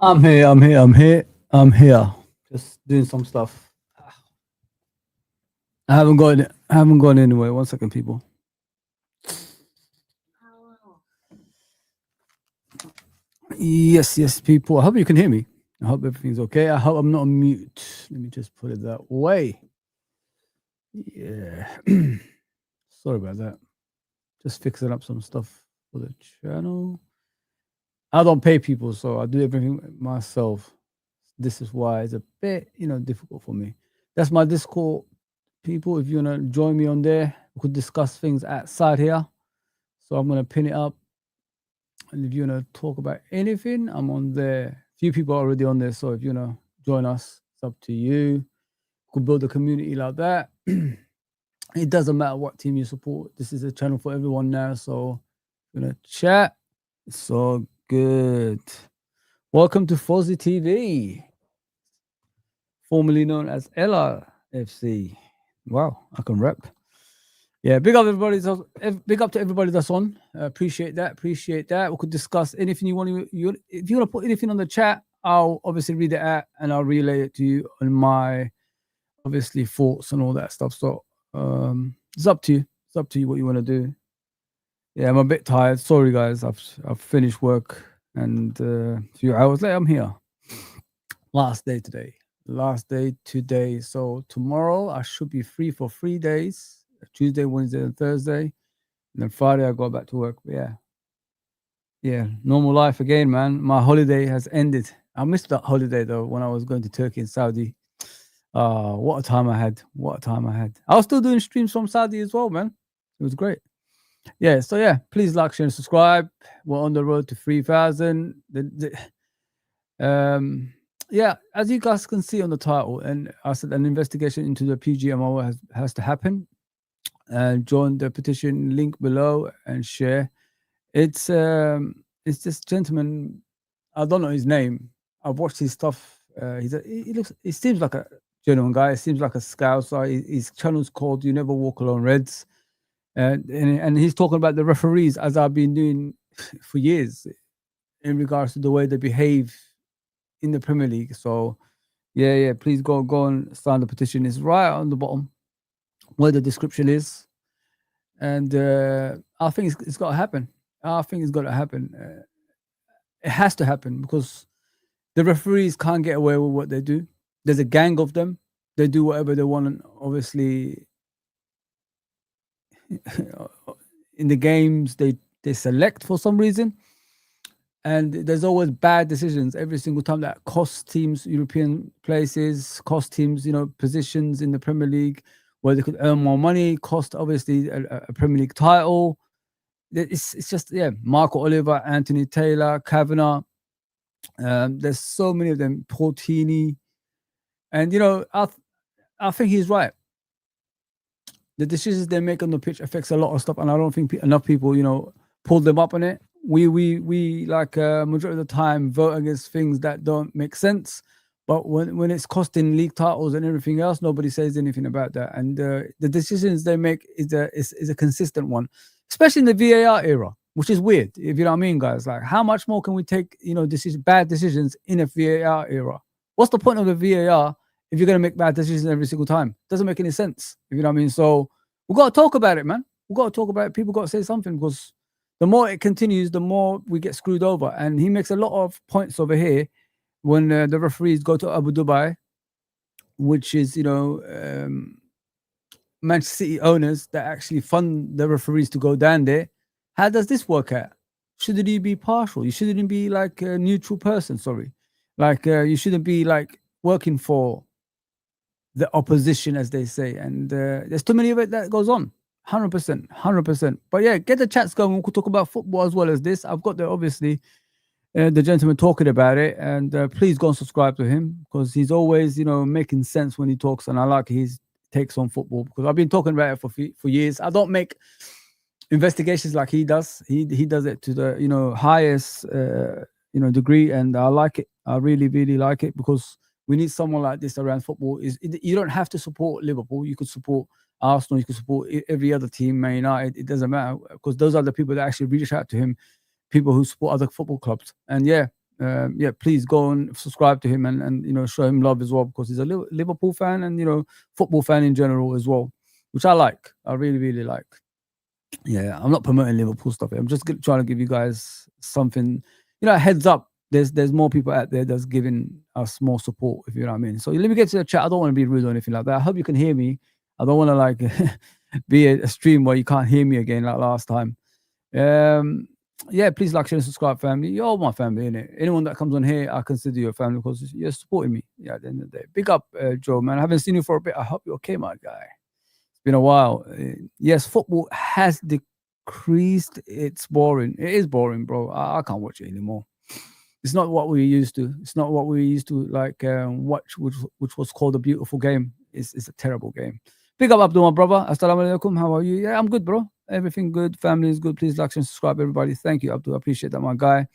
I'm here. I'm here. Just doing some stuff. I haven't gone anywhere. 1 second, people. Yes, people. I hope you can hear me. I hope everything's okay. I hope I'm not on mute. Let me just put it that way. Yeah. Sorry about that. Just fixing up some stuff for the channel. I don't pay people, so I do everything myself. This is why it's a bit, difficult for me. That's my Discord, people. If you wanna join me on there, we could discuss things outside here. So I'm gonna pin it up. And if you wanna talk about anything, I'm on there. Few people are already on there, so if you wanna join us, it's up to you. Could build a community like that. It doesn't matter what team you support. This is a channel for everyone now. So you're gonna chat. It's all good. Welcome to Fozzy TV, formerly known as LRFC. Wow, I can rap. Yeah, big up everybody. Big up to everybody that's on. Appreciate that. Appreciate that. We could discuss anything you want to. If you want to put anything on the chat, I'll obviously read it out and I'll relay it to you on my obviously thoughts and all that stuff. So it's up to you. It's up to you what you want to do. Yeah, I'm a bit tired. Sorry, guys. I've finished work and a few hours later, I'm here. Last day today. Last day today. So tomorrow I should be free for 3 days. Tuesday, Wednesday, and Thursday. And then Friday I go back to work. But yeah, normal life again, man. My holiday has ended. I missed that holiday though when I was going to Turkey and Saudi. What a time I had. What a time I had. I was still doing streams from Saudi as well, man. It was great. Yeah, so yeah, please like, share, and subscribe. We're on the road to 3,000. Yeah, as you guys can see on the title, and I said an investigation into the Pgmol has to happen. And join the petition link below and share. It's this gentleman. I don't know his name. I've watched his stuff. He seems like a genuine guy. He seems like a scouser. His channel's called "You Never Walk Alone Reds," and he's talking about the referees as I've been doing for years in regards to the way they behave in the Premier League. So yeah, please go and sign the petition. It's right on the bottom where the description is, and I think it's got to happen. I think it's got to happen. It has to happen because the referees can't get away with what they do. There's a gang of them. They do whatever they want, and obviously in the games they select for some reason, and there's always bad decisions every single time that cost teams European places, cost teams positions in the Premier League where they could earn more money, cost obviously a Premier League title. It's just Marco Oliver, Anthony Taylor, Kavanagh. There's so many of them, Portini, and I think he's right. The decisions they make on the pitch affects a lot of stuff, and I don't think enough people pull them up on it. We like majority of the time vote against things that don't make sense. But when it's costing league titles and everything else, nobody says anything about that. And the decisions they make is a consistent one, especially in the VAR era, which is weird, if you know what I mean, guys. Like, how much more can we take, bad decisions in a VAR era? What's the point of the VAR if you're going to make bad decisions every single time? Doesn't make any sense, if you know what I mean. So we've got to talk about it, man. We've got to talk about it. People got to say something, because the more it continues, the more we get screwed over. And he makes a lot of points over here when the referees go to Abu Dhabi, which is, Manchester City owners that actually fund the referees to go down there. How does this work out? Shouldn't he be partial? You shouldn't be like a neutral person, sorry. Like, you shouldn't be like working for the opposition, as they say. And there's too many of it that goes on. 100%. But yeah, get the chats going. We could talk about football as well as this. I've got obviously the gentleman talking about it, and please go and subscribe to him, because he's always making sense when he talks, and I like his takes on football, because I've been talking about it for years. I don't make investigations like he does. He does it to the highest degree, and I like it. I really like it, because we need someone like this around football. You don't have to support Liverpool. You could support Arsenal. You could support every other team, Man United. It doesn't matter, because those are the people that actually reach out to him. People who support other football clubs. And yeah, please go and subscribe to him and show him love as well, because he's a Liverpool fan and football fan in general as well, which I like. I really, really like. Yeah, I'm not promoting Liverpool stuff. I'm just trying to give you guys something, heads up. There's more people out there that's giving us more support, if you know what I mean. So let me get to the chat. I don't want to be rude or anything like that. I hope you can hear me. I don't want to like be a stream where you can't hear me again like last time. Yeah, please like, share, and subscribe, family. You're all my family, innit? Anyone that comes on here, I consider you a family because you're supporting me. Yeah, at the end of the day. Big up, Joe, man. I haven't seen you for a bit. I hope you're okay, my guy. It's been a while. Yes, football has decreased. It's boring. It is boring, bro. I can't watch it anymore. It's not what we used to. It's not what we used to like watch, which was called a beautiful game. It's a terrible game. Big up, Abdul, my brother. Assalamu alaikum. How are you? Yeah, I'm good, bro. Everything good. Family is good. Please like and subscribe, everybody. Thank you, Abdul. I appreciate that, my guy.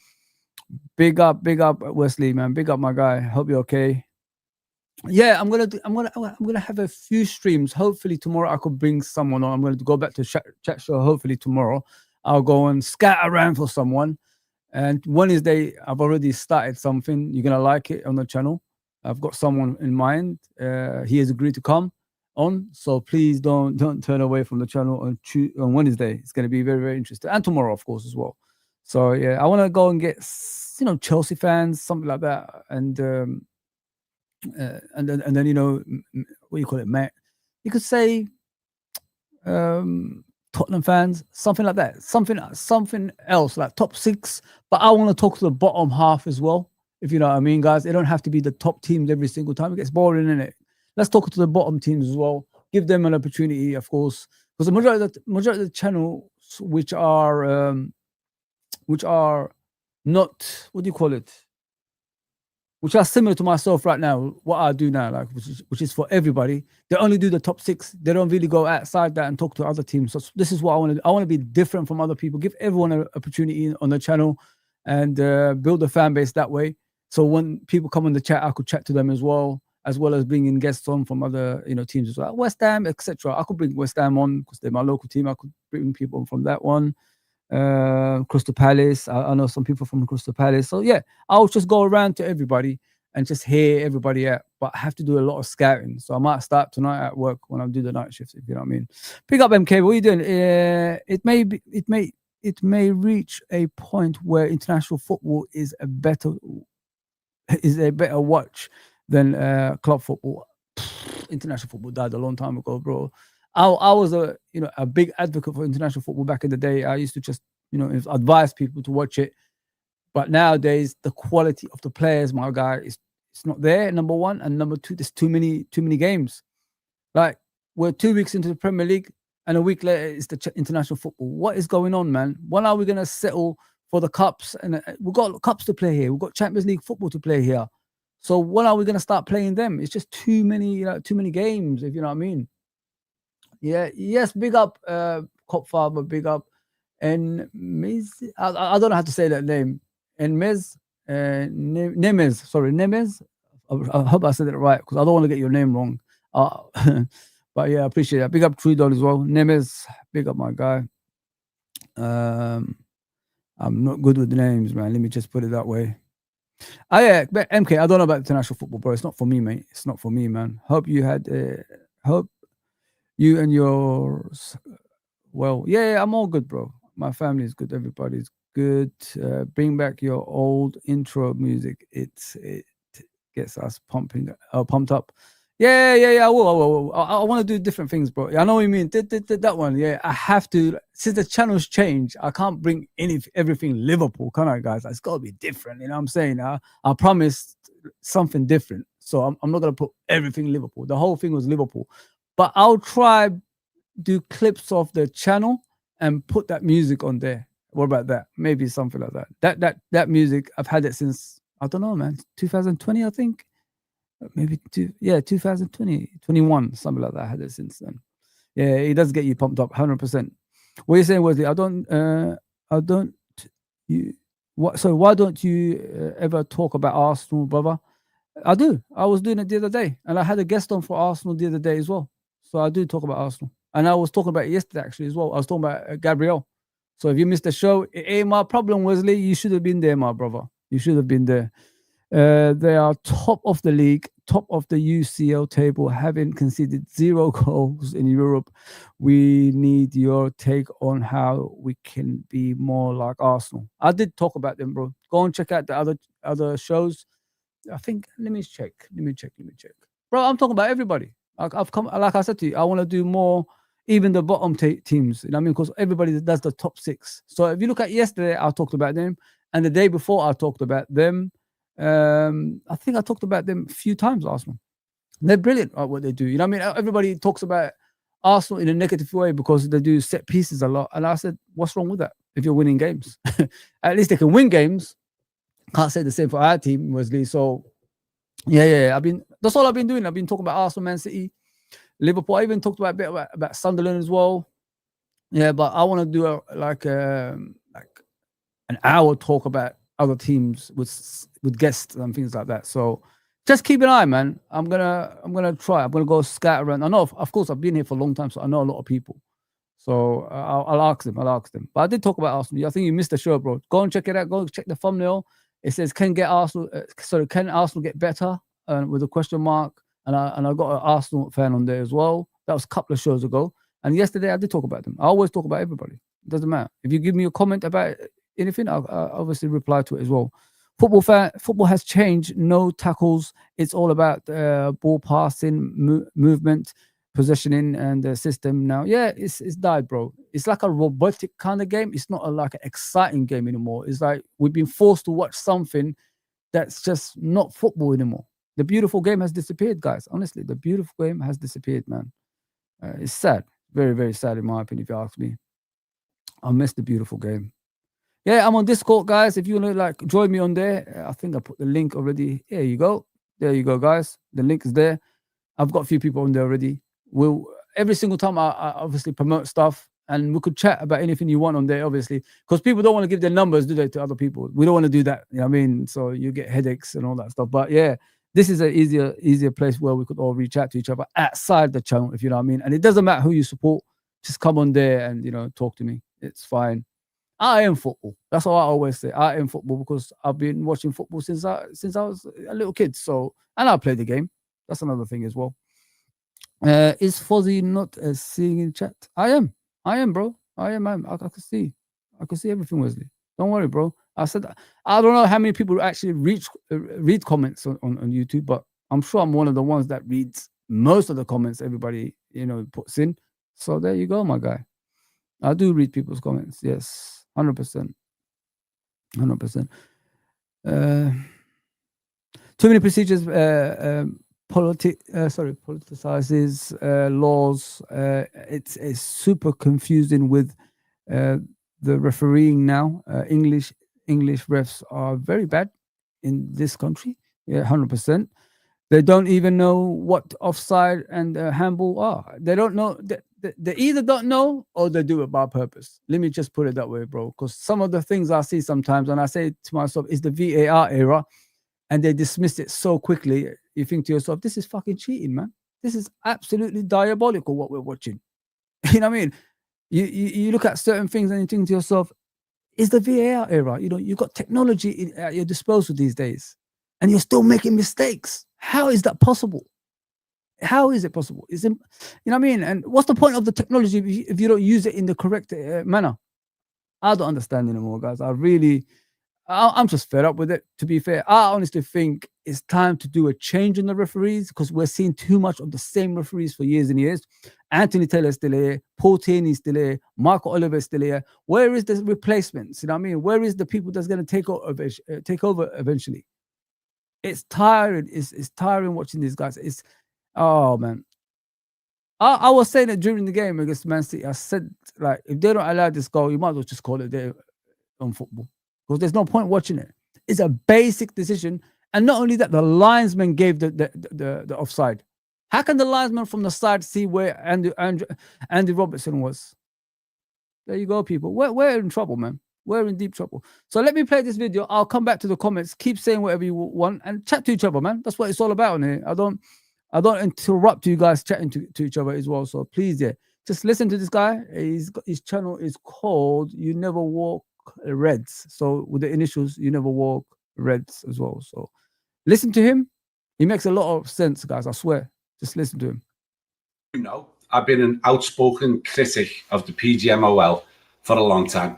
Big up, Wesley, man. Big up, my guy. Hope you're okay. Yeah, I'm gonna have a few streams. Hopefully tomorrow I could bring someone on. I'm gonna go back to chat show. Hopefully tomorrow I'll go and scout around for someone. And Wednesday I've already started something. You're gonna like it on the channel. I've got someone in mind. He has agreed to come on, so please don't turn away from the channel on Wednesday. It's gonna be very, very interesting, and tomorrow of course as well. So yeah, I want to go and get Chelsea fans, something like that, and then what do you call it, Matt? You could say Tottenham fans, something like that, something else like top 6. But I want to talk to the bottom half as well, if you know what I mean, guys. It don't have to be the top teams every single time. It gets boring, innit? Let's talk to the bottom teams as well. Give them an opportunity, of course, because the majority of the channels which are not, what do you call it, which are similar to myself right now, what I do now, like which is for everybody. They only do the top 6. They don't really go outside that and talk to other teams. So this is what I want to do. I want to be different from other people. Give everyone an opportunity on the channel and build a fan base that way. So when people come on the chat, I could chat to them as well as bringing guests on from other teams as well, West Ham, etc. I could bring West Ham on because they're my local team. I could bring people on from that one. Crystal Palace. I know some people from Crystal Palace. So yeah, I'll just go around to everybody and just hear everybody out. But I have to do a lot of scouting. So I might start tonight at work when I do the night shifts, if you know what I mean. Pick up MK. What are you doing? It may reach a point where international football is a better watch than club football. International football died a long time ago, bro. I was a big advocate for international football back in the day. I used to just advise people to watch it, but nowadays the quality of the players, my guy, it's not there. Number one, and number two, there's too many games. Like we're 2 weeks into the Premier League, and a week later it's the international football. What is going on, man? When are we gonna settle for the cups? And we've got cups to play here. We've got Champions League football to play here. So when are we gonna start playing them? It's just too many games, if you know what I mean. Yeah, yes, big up, Copfather, big up. And Miz, I don't know how to say that name. And Miz, Nemez, sorry, Nemez. I hope I said it right because I don't want to get your name wrong. But yeah, I appreciate that. Big up Trudon as well. Nemez, big up my guy. I'm not good with the names, man. Let me just put it that way. Yeah, but MK, I don't know about international football, bro. It's not for me, mate. It's not for me, man. Hope you had hope you and yours, well, yeah, I'm all good, bro. My family is good. Everybody's good. Bring back your old intro music. It gets us pumped up. Yeah. I will. I want to do different things, bro. I know what you mean. That one, yeah. I have to. Since the channel's changed, I can't bring everything Liverpool, can I, guys? It's got to be different. You know what I'm saying? I promised something different, so I'm not gonna put everything Liverpool. The whole thing was Liverpool. But I'll try do clips of the channel and put that music on there. What about that? Maybe something like that. That music, I've had it since, I don't know, man, 2020, I think. Maybe 2020, 21, something like that. I had it since then. Yeah, it does get you pumped up, 100%. What are you saying, Wesley? So why don't you ever talk about Arsenal, brother? I do. I was doing it the other day, and I had a guest on for Arsenal the other day as well. So I do talk about Arsenal. And I was talking about it yesterday, actually, as well. I was talking about Gabriel. So if you missed the show, it ain't my problem, Wesley. You should have been there, my brother. You should have been there. They are top of the league, top of the UCL table, having conceded 0 goals in Europe. We need your take on how we can be more like Arsenal. I did talk about them, bro. Go and check out the other shows. I think. Let me check. Bro, I'm talking about everybody. I've come, like I said to you, I want to do more, even the bottom teams. You know what I mean? Because everybody does the top 6. So if you look at yesterday, I talked about them, and the day before, I talked about them. I think I talked about them a few times, Arsenal. They're brilliant at what they do. You know what I mean? Everybody talks about Arsenal in a negative way because they do set pieces a lot. And I said, what's wrong with that if you're winning games? At least they can win games. Can't say the same for our team, Wesley. So, yeah. That's all I've been doing. I've been talking about Arsenal, Man City, Liverpool. I even talked about a bit about Sunderland as well. Yeah, but I want to do like an hour talk about other teams with guests and things like that. So just keep an eye, man. I'm gonna try. I'm gonna go scout around. I know, of course, I've been here for a long time, so I know a lot of people. So I'll ask them. But I did talk about Arsenal. I think you missed the show, bro. Go and check it out. Go check the thumbnail. It says, "Can Arsenal get better?" With a question mark. And I got an Arsenal fan on there as well. That was a couple of shows ago. And yesterday I did talk about them. I always talk about everybody. It doesn't matter. If you give me a comment about anything, I'll obviously reply to it as well. Football has changed. No tackles. It's all about ball passing, movement, positioning, and the system now. Yeah, it's died, bro. It's like a robotic kind of game. It's not like an exciting game anymore. It's like we've been forced to watch something that's just not football anymore. The beautiful game has disappeared, guys. Honestly, the beautiful game has disappeared, man. It's sad. Very, very sad, in my opinion, if you ask me. I miss the beautiful game. Yeah, I'm on Discord, guys. If you want to like join me on there, I think I put the link already. There you go, guys. The link is there. I've got a few people on there already. Every single time I obviously promote stuff, and we could chat about anything you want on there, obviously, because people don't want to give their numbers, do they, to other people? We don't want to do that. You know what I mean? So you get headaches and all that stuff. But yeah, this is an easier place where we could all reach out to each other outside the channel, if you know what I mean. And it doesn't matter who you support. Just come on there and, talk to me. It's fine. I am football. That's what I always say. I am football because I've been watching football since I was a little kid. So, and I play the game. That's another thing as well. Is Fozzy not seeing in chat? I am, bro. I am. I can see. I can see everything, Wesley. Don't worry, bro. I said that. I don't know how many people actually read comments on YouTube, but I'm sure I'm one of the ones that reads most of the comments everybody puts in. So there you go, my guy. I do read people's comments. Yes, 100%. 100%. Too many procedures. Politicizes laws. It's super confusing with the refereeing now. English refs are very bad in this country. Yeah, 100%. They don't even know what offside and handball are. They don't know. They either don't know or they do it by purpose. Let me just put it that way, bro. Because some of the things I see sometimes, and I say to myself, is the VAR era, and they dismiss it so quickly. You think to yourself, this is fucking cheating, man. This is absolutely diabolical what we're watching. You know what I mean? You look at certain things and you think to yourself, is the VAR era? You've got technology at your disposal these days, and you're still making mistakes. How is that possible? How is it possible? You know what I mean? And what's the point of the technology if you don't use it in the correct manner? I don't understand anymore, guys. I'm just fed up with it, to be fair. I honestly think it's time to do a change in the referees because we're seeing too much of the same referees for years and years. Anthony Taylor's still here. Paul Tierney's still here. Michael Oliver's still here. Where is the replacements? You know what I mean? Where is the people that's going to take over eventually? It's tiring. It's tiring watching these guys. Oh, man. I was saying it during the game against Man City. I said, like, if they don't allow this goal, you might as well just call it there on football. Because there's no point watching it. It's a basic decision. And not only that, the linesman gave the offside. How can the linesman from the side see where Andy Robertson was? There you go, people. We're in trouble, man. We're in deep trouble. So let me play this video. I'll come back to the comments. Keep saying whatever you want and chat to each other, man. That's what it's all about in here. I don't interrupt you guys chatting to each other as well. So please, just listen to this guy. His channel is called You Never Walk Reds. So with the initials, You Never Walk Reds as well. So listen to him. He makes a lot of sense, guys. I swear. Just listen to him. You know, I've been an outspoken critic of the Pgmol for a long time.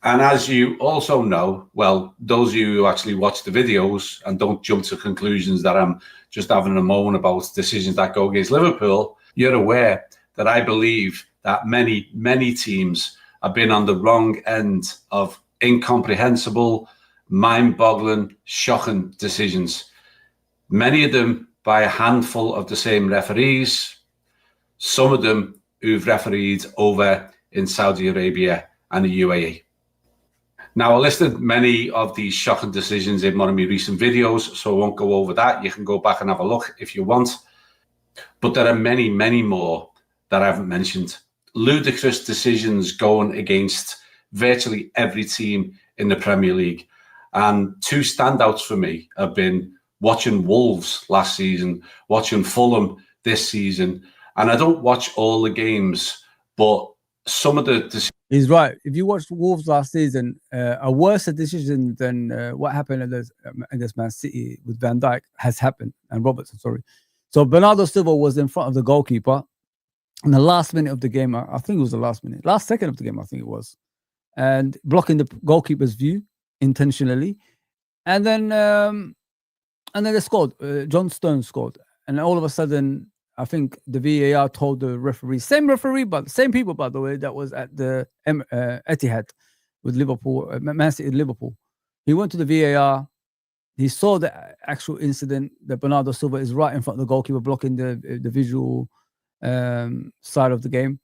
And as you also know, well, those of you who actually watch the videos and don't jump to conclusions that I'm just having a moan about decisions that go against Liverpool, you're aware that I believe that many teams have been on the wrong end of incomprehensible, mind-boggling, shocking decisions. Many of them by a handful of the same referees, some of them who've refereed over in Saudi Arabia and the UAE. Now, I listed many of these shocking decisions in one of my recent videos, so I won't go over that. You can go back and have a look if you want. But there are many more that I haven't mentioned. Ludicrous decisions going against virtually every team in the Premier League. And two standouts for me have been watching Wolves last season, watching Fulham this season. And I don't watch all the games, but some of the decisions. He's right. If you watched Wolves last season, a worse decision than what happened against Man City with Van Dijk has happened, and Robertson, sorry. So Bernardo Silva was in front of the goalkeeper in the last minute of the game. I think it was the last second of the game, I think it was, and blocking the goalkeeper's view intentionally. And then they scored. John Stones scored. And all of a sudden, I think the VAR told the referee, same referee, but same people, by the way, that was at the Etihad with Liverpool, Man City, Liverpool. He went to the VAR. He saw the actual incident that Bernardo Silva is right in front of the goalkeeper, blocking the visual side of the game,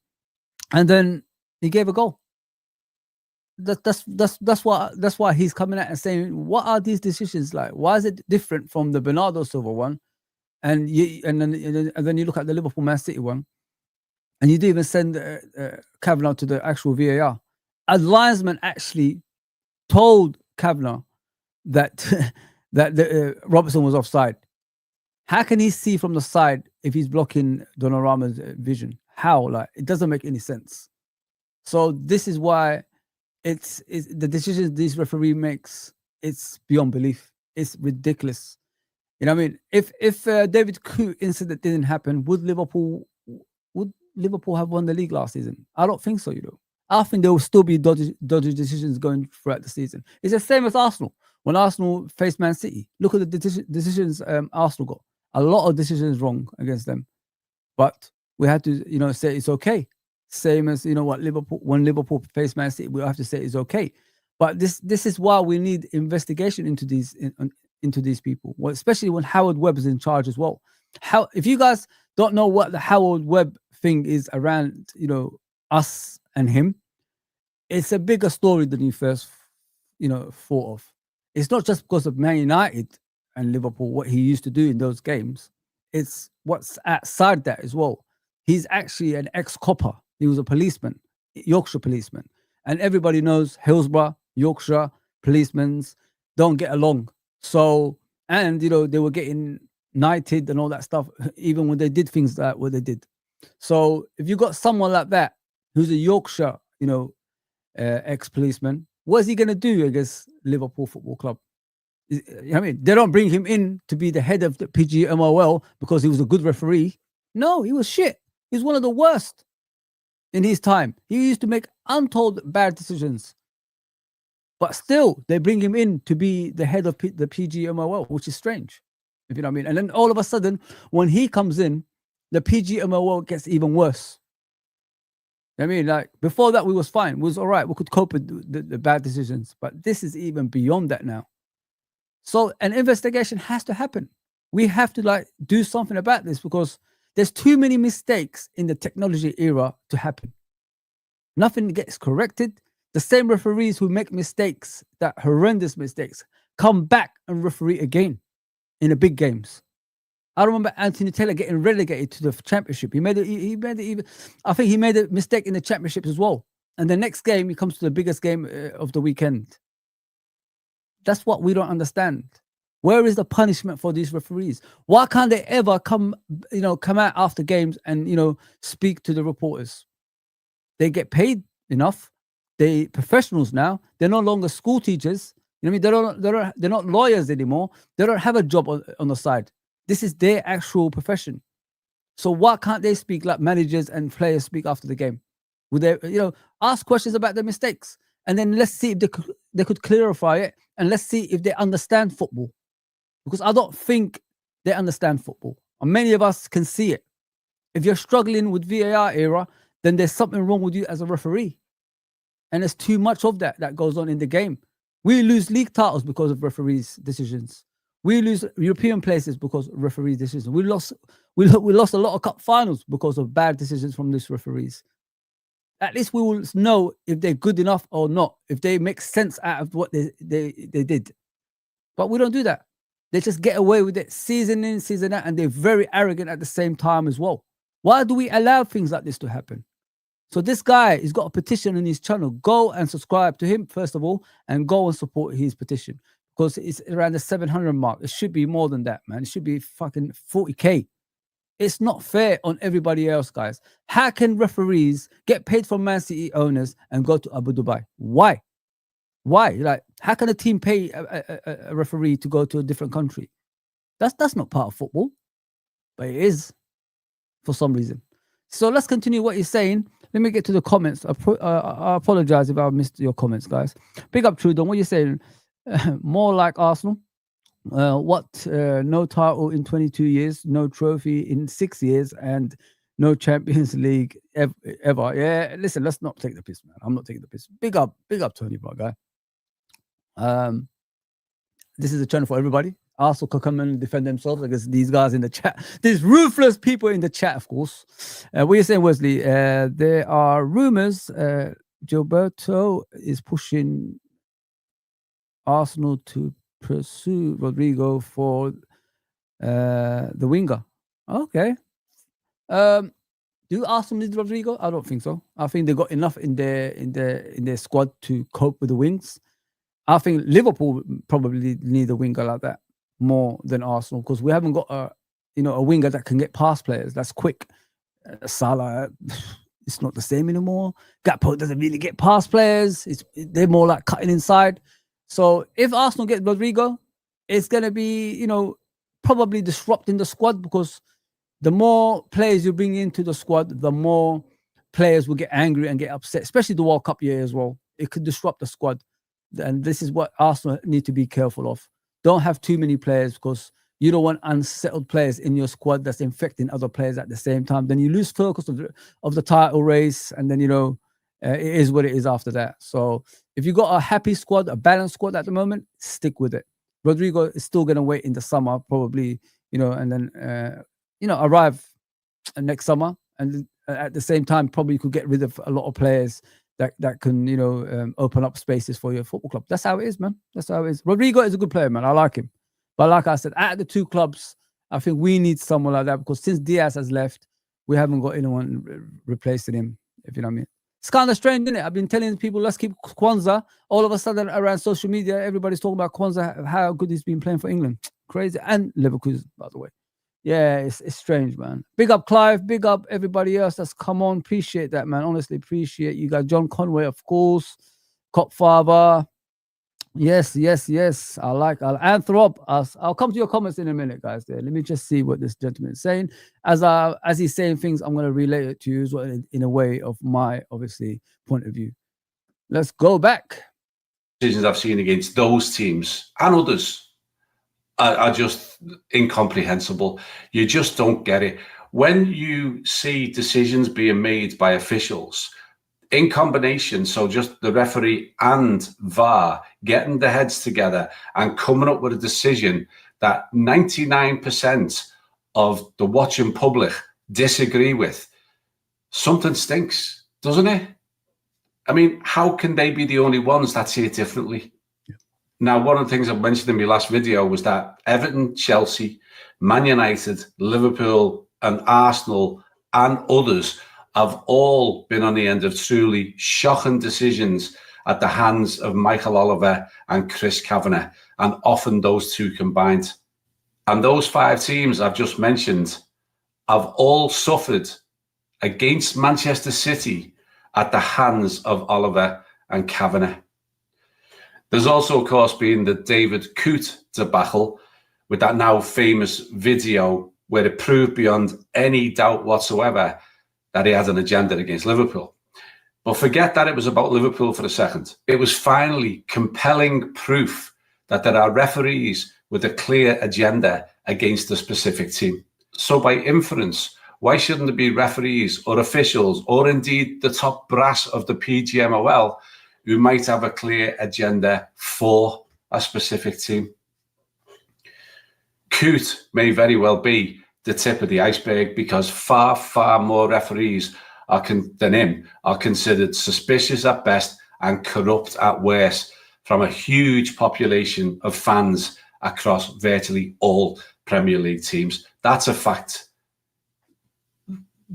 and then he gave a goal. That's why he's coming out and saying, what are these decisions like? Why is it different from the Bernardo Silva one? And then you look at the Liverpool Man City one, and you didn't even send Kavanagh to the actual VAR. A linesman actually told Kavanagh that Robertson was offside. How can he see from the side if he's blocking Donnarumma's vision? How? Like, it doesn't make any sense. So this is why it's the decisions this referee makes. It's beyond belief. It's ridiculous. You know what I mean? If David Koo incident didn't happen, would Liverpool have won the league last season? I don't think so, you know. I think there will still be dodgy decisions going throughout the season. It's the same as Arsenal. When Arsenal faced Man City, look at the decisions Arsenal got. A lot of decisions wrong against them. But we had to, you know, say it's okay. Same as, you know, when Liverpool faced Man City, we have to say it's okay. But this is why we need investigation into these people, well, especially when Howard Webb is in charge as well. If you guys don't know what the Howard Webb thing is around, you know, us and him, it's a bigger story than you first, you know, thought of. It's not just because of Man United and Liverpool, what he used to do in those games. It's what's outside that as well. He's actually an ex-copper. He was a policeman, Yorkshire policeman. And everybody knows Hillsborough, Yorkshire policemen don't get along. So, and, you know, they were getting knighted and all that stuff, even when they did things like what they did. So if you got someone like that, who's a Yorkshire, you know, ex-policeman, what is he going to do against Liverpool Football Club? I mean, they don't bring him in to be the head of the Pgmol because he was a good referee. No, he was shit. He was one of the worst in his time. He used to make untold bad decisions. But still, they bring him in to be the head of the Pgmol, which is strange, if you know what I mean. And then all of a sudden, when he comes in, the Pgmol gets even worse. I mean, like, before that, we was fine. We was all right. We could cope with the bad decisions. But this is even beyond that now. So an investigation has to happen. We have to, like, do something about this because there's too many mistakes in the technology era to happen. Nothing gets corrected. The same referees who make mistakes, that horrendous mistakes, come back and referee again in the big games. I remember Anthony Taylor getting relegated to the championship. He made it even. I think he made a mistake in the championship as well. And the next game, he comes to the biggest game of the weekend. That's what we don't understand. Where is the punishment for these referees? Why can't they ever come out after games and, you know, speak to the reporters? They get paid enough. They professionals now. They're no longer school teachers. You know what I mean? They're not lawyers anymore. They don't have a job on the side. This is their actual profession. So why can't they speak like managers and players speak after the game? Would they, ask questions about their mistakes, and then let's see if they could clarify it, and let's see if they understand football, because I don't think they understand football, and many of us can see it. If you're struggling with VAR era, then there's something wrong with you as a referee, and there's too much of that goes on in the game. We lose league titles because of referees' decisions. We lose European places because of referee decisions. We lost a lot of cup finals because of bad decisions from these referees. At least we will know if they're good enough or not, if they make sense out of what they did. But we don't do that. They just get away with it season in, season out, and they're very arrogant at the same time as well. Why do we allow things like this to happen? So this guy, he's got a petition on his channel. Go and subscribe to him, first of all, and go and support his petition, because it's around the 700 mark. It should be more than that, man. It should be fucking 40K. It's not fair on everybody else, guys. How can referees get paid from Man City owners and go to Abu Dhabi? Why? Like, how can a team pay a referee to go to a different country? That's not part of football, but it is for some reason. So let's continue what he's saying. Let me get to the comments. I apologize if I missed your comments, guys. Big up, Trudon. What are you saying? More like Arsenal. No title in 22 years, no trophy in 6 years, and no Champions League ever. Yeah, listen, let's not take the piss, man. I'm not taking the piss. Big up, Tony, bro, guy. This is a channel for everybody. Arsenal can come and defend themselves against these guys in the chat. These ruthless people in the chat, of course. What are you saying, Wesley? There are rumors Gilberto is pushing Arsenal to pursue Rodrigo for the winger. Okay. Do Arsenal need Rodrigo? I don't think so. I think they got enough in their squad to cope with the wings. I think Liverpool probably need a winger like that more than Arsenal, because we haven't got a winger that can get past players. That's quick. Salah, it's not the same anymore. Gakpo doesn't really get past players. They're more like cutting inside. So if Arsenal get Rodrigo, it's going to be, probably disrupting the squad, because the more players you bring into the squad, the more players will get angry and get upset, especially the World Cup year as well. It could disrupt the squad. And this is what Arsenal need to be careful of. Don't have too many players, because you don't want unsettled players in your squad that's infecting other players at the same time. Then you lose focus of the title race, and then, it is what it is after that. So if you got a happy squad, a balanced squad at the moment, stick with it. Rodrigo is still going to wait in the summer, probably, and then, arrive next summer. And at the same time, probably you could get rid of a lot of players that can, open up spaces for your football club. That's how it is, man. That's how it is. Rodrigo is a good player, man. I like him. But like I said, out of the two clubs, I think we need someone like that, because since Diaz has left, we haven't got anyone replacing him, if you know what I mean. It's kind of strange, isn't it? I've been telling people, let's keep Kwanzaa. All of a sudden, around social media, everybody's talking about Kwanzaa, how good he's been playing for England. Crazy. And Leverkusen, by the way. Yeah, it's strange, man. Big up Clive. Big up everybody else that's come on. Appreciate that, man. Honestly, appreciate you guys. John Conway, of course. Copfather. Yes. I'll Anthrop. I'll come to your comments in a minute, guys. There. Let me just see what this gentleman is saying. As he's saying things, I'm going to relay it to you as well in a way of my, obviously, point of view. Let's go back. Decisions I've seen against those teams and others are just incomprehensible. You just don't get it. When you see decisions being made by officials in combination, so just the referee and VAR getting their heads together and coming up with a decision that 99% of the watching public disagree with, something stinks, doesn't it? I mean, how can they be the only ones that see it differently? Now, one of the things I mentioned in my last video was that Everton, Chelsea, Man United, Liverpool and Arsenal and others have all been on the end of truly shocking decisions at the hands of Michael Oliver and Chris Kavanagh, and often those two combined. And those 5 teams I've just mentioned have all suffered against Manchester City at the hands of Oliver and Kavanagh. There's also, of course, been the David Coote debacle with that now famous video where it proved beyond any doubt whatsoever that he had an agenda against Liverpool. But forget that it was about Liverpool for a second. It was finally compelling proof that there are referees with a clear agenda against a specific team. So by inference, why shouldn't there be referees or officials or indeed the top brass of the PGMOL who might have a clear agenda for a specific team? Coote may very well be the tip of the iceberg because far, far more referees than him are considered suspicious at best and corrupt at worst from a huge population of fans across virtually all Premier League teams. That's a fact.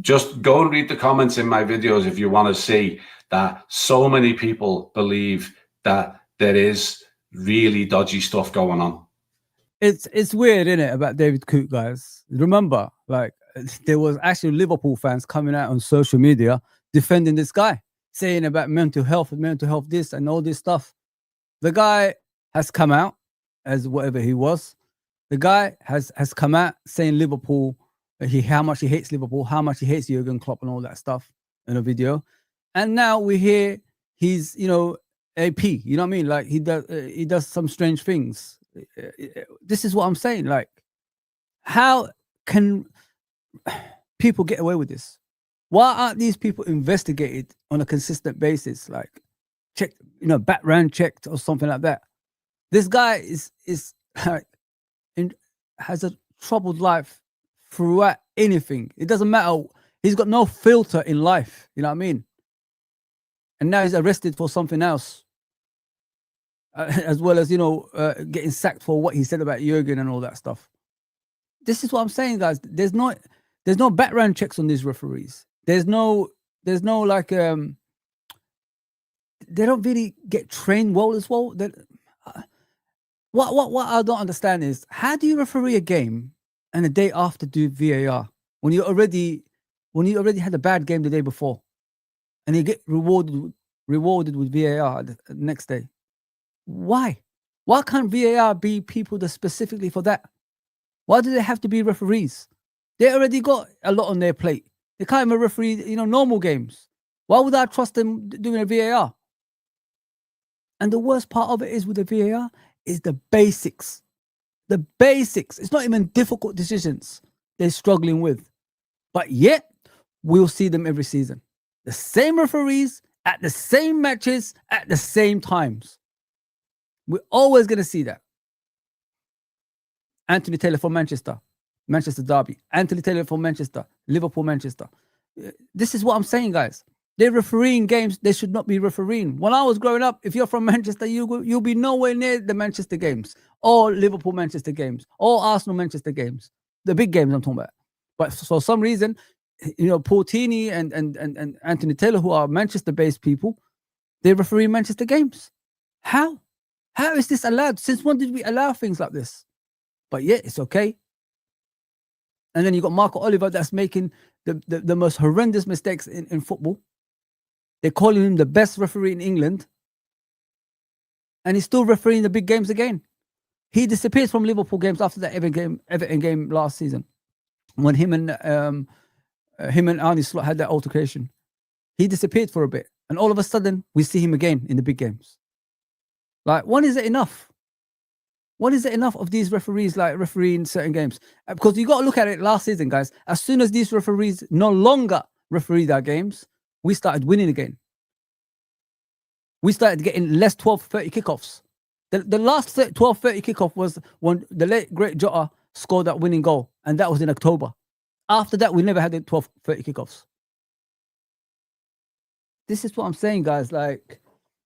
Just go and read the comments in my videos if you want to see that so many people believe that there is really dodgy stuff going on. It's weird, isn't it, about David Coote, guys? Remember, like, there was actually Liverpool fans coming out on social media defending this guy, saying about mental health this and all this stuff. The guy has come out as whatever he was. The guy has come out saying Liverpool, how much he hates Liverpool, how much he hates Jurgen Klopp and all that stuff in a video. And now we hear he's, AP, you know what I mean? Like, he does some strange things. This is what I'm saying. Like, how can people get away with this? Why aren't these people investigated on a consistent basis? Like, checked, background checked or something like that. This guy is like, has a troubled life throughout anything. It doesn't matter. He's got no filter in life. You know what I mean? And now he's arrested for something else. As well as, getting sacked for what he said about Jurgen and all that stuff. This is what I'm saying, guys. There's no background checks on these referees. There's no like, they don't really get trained well as well. What I don't understand is, how do you referee a game and the day after do VAR when you already had a bad game the day before, and you get rewarded with VAR the next day? Why can't VAR be people that specifically for that? Why do they have to be referees? They already got a lot on their plate. They can't even referee, normal games. Why would I trust them doing a VAR? And the worst part of it is with the VAR is the basics. The basics. It's not even difficult decisions they're struggling with. But yet, we'll see them every season. The same referees at the same matches at the same times. We're always going to see that. Anthony Taylor for Manchester Derby. Anthony Taylor for Manchester, Liverpool, Manchester. This is what I'm saying, guys. They're refereeing games they should not be refereeing. When I was growing up, if you're from Manchester, you'll be nowhere near the Manchester games, or Liverpool Manchester games, or Arsenal Manchester games. The big games I'm talking about. But for some reason, Portini and Anthony Taylor, who are Manchester-based people, they referee Manchester games. How? How is this allowed? Since when did we allow things like this? But yeah, it's okay. And then you got Marco Oliver that's making the most horrendous mistakes in football. They're calling him the best referee in England. And he's still refereeing the big games again. He disappears from Liverpool games after that Everton game last season, when him and Arne Slot had that altercation. He disappeared for a bit. And all of a sudden, we see him again in the big games. Like, when is it enough? When is it enough of these referees like refereeing certain games? Because you got to look at it last season, guys. As soon as these referees no longer refereed our games, we started winning again. We started getting less 12-30 kickoffs. The last 12-30 kickoff was when the late great Jota scored that winning goal, and that was in October. After that, we never had the 12-30 kickoffs. This is what I'm saying, guys. Like,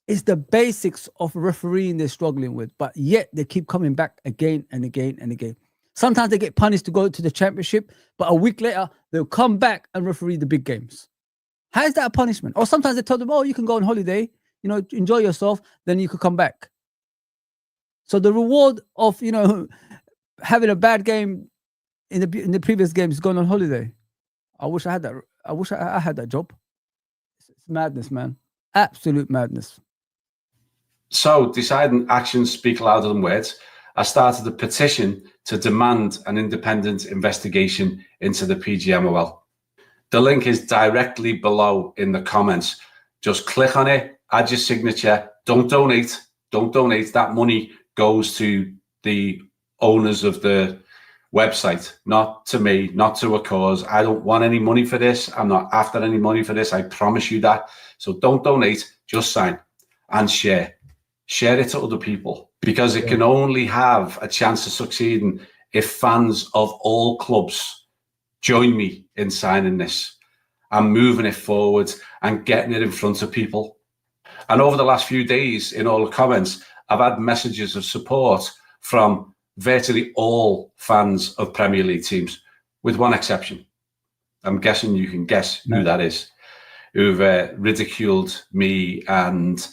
it's the basics of refereeing they're struggling with, but yet they keep coming back again and again and again. Sometimes they get punished to go to the championship, but a week later, they'll come back and referee the big games. How is that a punishment? Or sometimes they tell them, oh, you can go on holiday, enjoy yourself, then you could come back. So the reward of, having a bad game in the previous game is going on holiday. I wish I had that. I wish I had that job. It's madness, man. Absolute madness. So, deciding actions speak louder than words, I started a petition to demand an independent investigation into the Pgmol. The link is directly below in the comments. Just click on it, add your signature. Don't donate. Don't donate. That money goes to the owners of the website, not to me, not to a cause. I don't want any money for this. I'm not after any money for this. I promise you that. So don't donate, just sign and share. Share it to other people, because it can only have a chance of succeeding if fans of all clubs join me in signing this and moving it forward and getting it in front of people. And over the last few days, in all the comments, I've had messages of support from virtually all fans of Premier League teams, with one exception. I'm guessing you can guess who that is, who've ridiculed me and,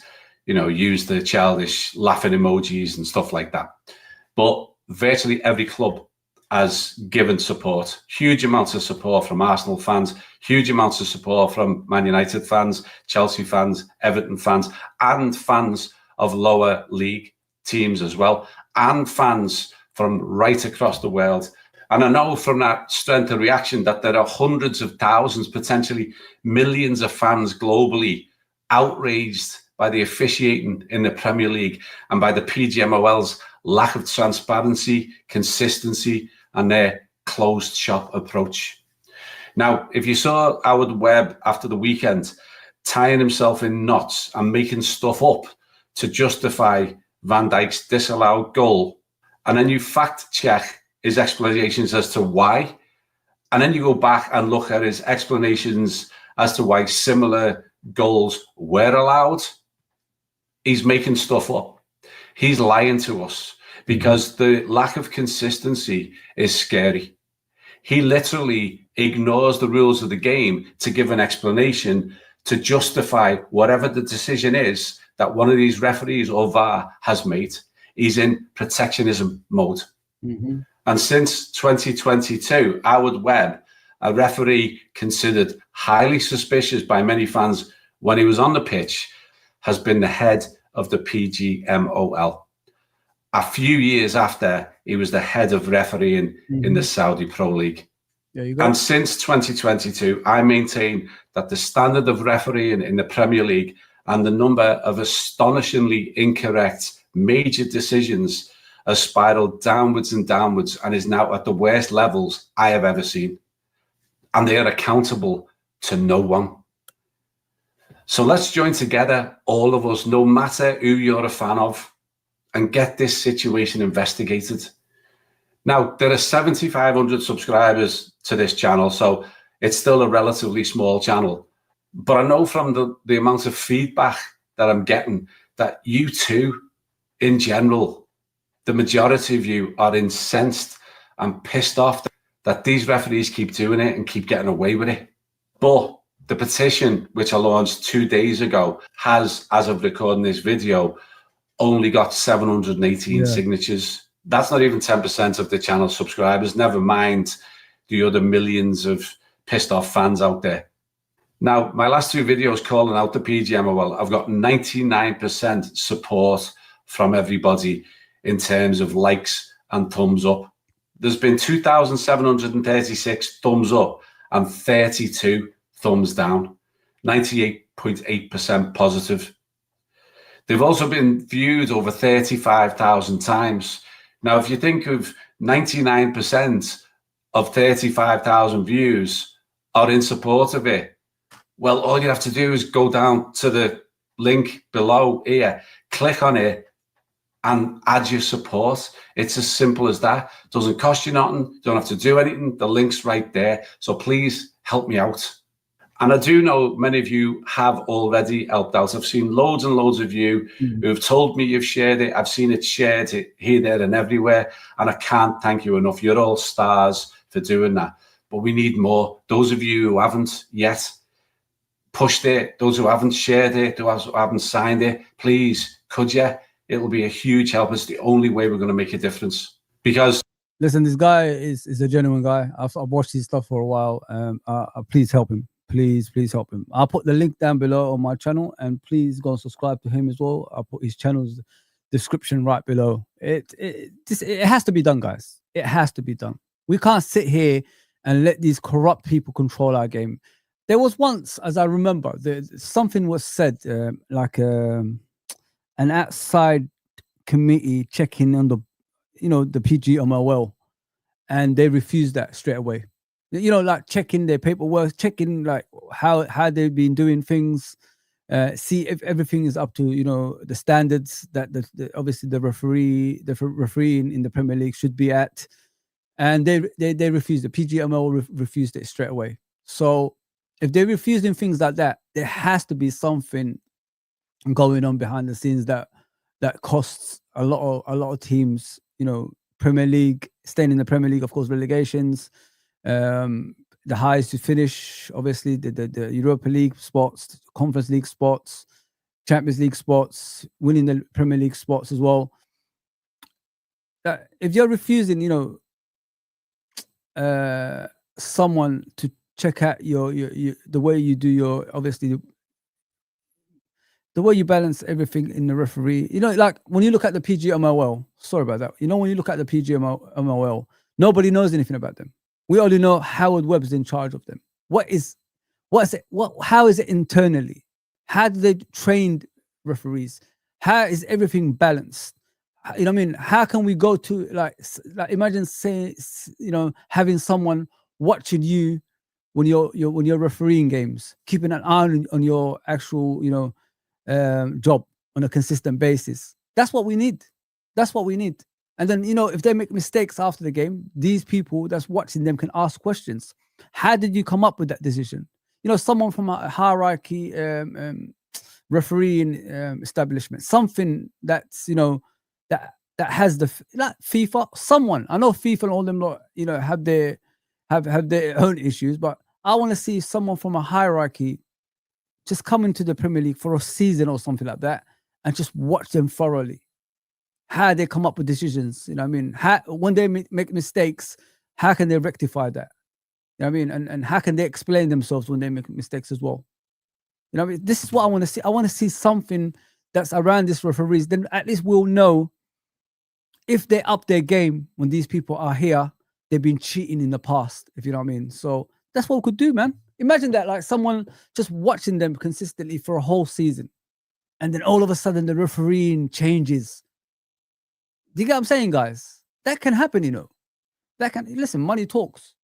you know, used the childish laughing emojis and stuff like that. But virtually every club has given support, huge amounts of support from Arsenal fans, huge amounts of support from Man United fans, Chelsea fans, Everton fans, and fans of lower league teams as well, and fans from right across the world. And I know from that strength of reaction that there are hundreds of thousands, potentially millions of fans globally outraged by the officiating in the Premier League and by the Pgmol's lack of transparency, consistency, and their closed shop approach. Now, if you saw Howard Webb after the weekend tying himself in knots and making stuff up to justify Van Dijk's disallowed goal, and then you fact check his explanations as to why, and then you go back and look at his explanations as to why similar goals were allowed, he's making stuff up. He's lying to us, because the lack of consistency is scary. He literally ignores the rules of the game to give an explanation to justify whatever the decision is that one of these referees or VAR has made. He's in protectionism mode. And since 2022, Howard Webb, a referee considered highly suspicious by many fans when he was on the pitch, has been the head of the Pgmol. A few years after he was the head of refereeing in the Saudi Pro League. And since 2022, I maintain that the standard of refereeing in the Premier League and the number of astonishingly incorrect major decisions has spiraled downwards and downwards and is now at the worst levels I have ever seen. And they are accountable to no one. So let's join together, all of us, no matter who you're a fan of, and get this situation investigated. Now, there are 7,500 subscribers to this channel, so it's still a relatively small channel. But I know from the amount of feedback that I'm getting that you too, in general, the majority of you are incensed and pissed off that these referees keep doing it and keep getting away with it. But the petition, which I launched 2 days ago, has, as of recording this video, only got 718 signatures. That's not even 10% of the channel subscribers, never mind the other millions of pissed off fans out there. Now, my last 2 videos calling out the Pgmol, I've got 99% support from everybody in terms of likes and thumbs up. There's been 2,736 thumbs up and 32 thumbs down, 98.8% positive. They've also been viewed over 35,000 times. Now, if you think of 99% of 35,000 views are in support of it, well, all you have to do is go down to the link below here, click on it, and add your support. It's as simple as that. Doesn't cost you nothing. Don't have to do anything. The link's right there. So please help me out. And I do know many of you have already helped out. I've seen loads and loads of you who've told me you've shared it. I've seen it shared here, there, and everywhere. And I can't thank you enough. You're all stars for doing that. But we need more. Those of you who haven't yet pushed it, those who haven't shared it, those who haven't signed it, please, could you? It'll be a huge help. It's the only way we're going to make a difference. Because listen, this guy is a genuine guy. I've watched his stuff for a while. Please help him. Please help him. I'll put the link down below on my channel, and please go and subscribe to him as well. I'll put his channel's description right below. It has to be done, guys. It has to be done. We can't sit here and let these corrupt people control our game. There was once, as I remember, something was said, like an outside committee checking on the Pgmol, and they refused that straight away. Like checking their paperwork, checking like how they've been doing things, see if everything is up to the standards that obviously the referee in the Premier League should be at, and they refused. The Pgmol refused it straight away. So if they're refusing things like that, there has to be something going on behind the scenes that costs a lot of teams, Premier League, staying in the Premier League, of course, relegations, the highest to finish, obviously the Europa League spots, Conference League spots, Champions League spots, winning the Premier League spots as well. If you're refusing, someone to check out your the way you do your, obviously, the way you balance everything in the referee, like when you look at the Pgmol, sorry about that. When you look at the Pgmol, nobody knows anything about them. We only know Howard Webb's in charge of them. How is it internally? How do they train referees? How is everything balanced? How can we go to like imagine saying, having someone watching you when you're refereeing games, keeping an eye on your actual, job on a consistent basis. That's what we need. And then, if they make mistakes after the game, these people that's watching them can ask questions. How did you come up with that decision? Someone from a hierarchy refereeing establishment, something that's, that has like FIFA, someone. I know FIFA and all them lot, have their own issues, but I want to see someone from a hierarchy just come into the Premier League for a season or something like that and just watch them thoroughly. How they come up with decisions, when they make mistakes, how can they rectify that? And how can they explain themselves when they make mistakes as well? This is what I want to see. I want to see something that's around these referees. Then at least we'll know if they up their game when these people are here. They've been cheating in the past, if you know what I mean. So that's what we could do, man. Imagine that, like someone just watching them consistently for a whole season, and then all of a sudden the refereeing changes. Do you get what I'm saying, guys? That can happen, listen, money talks.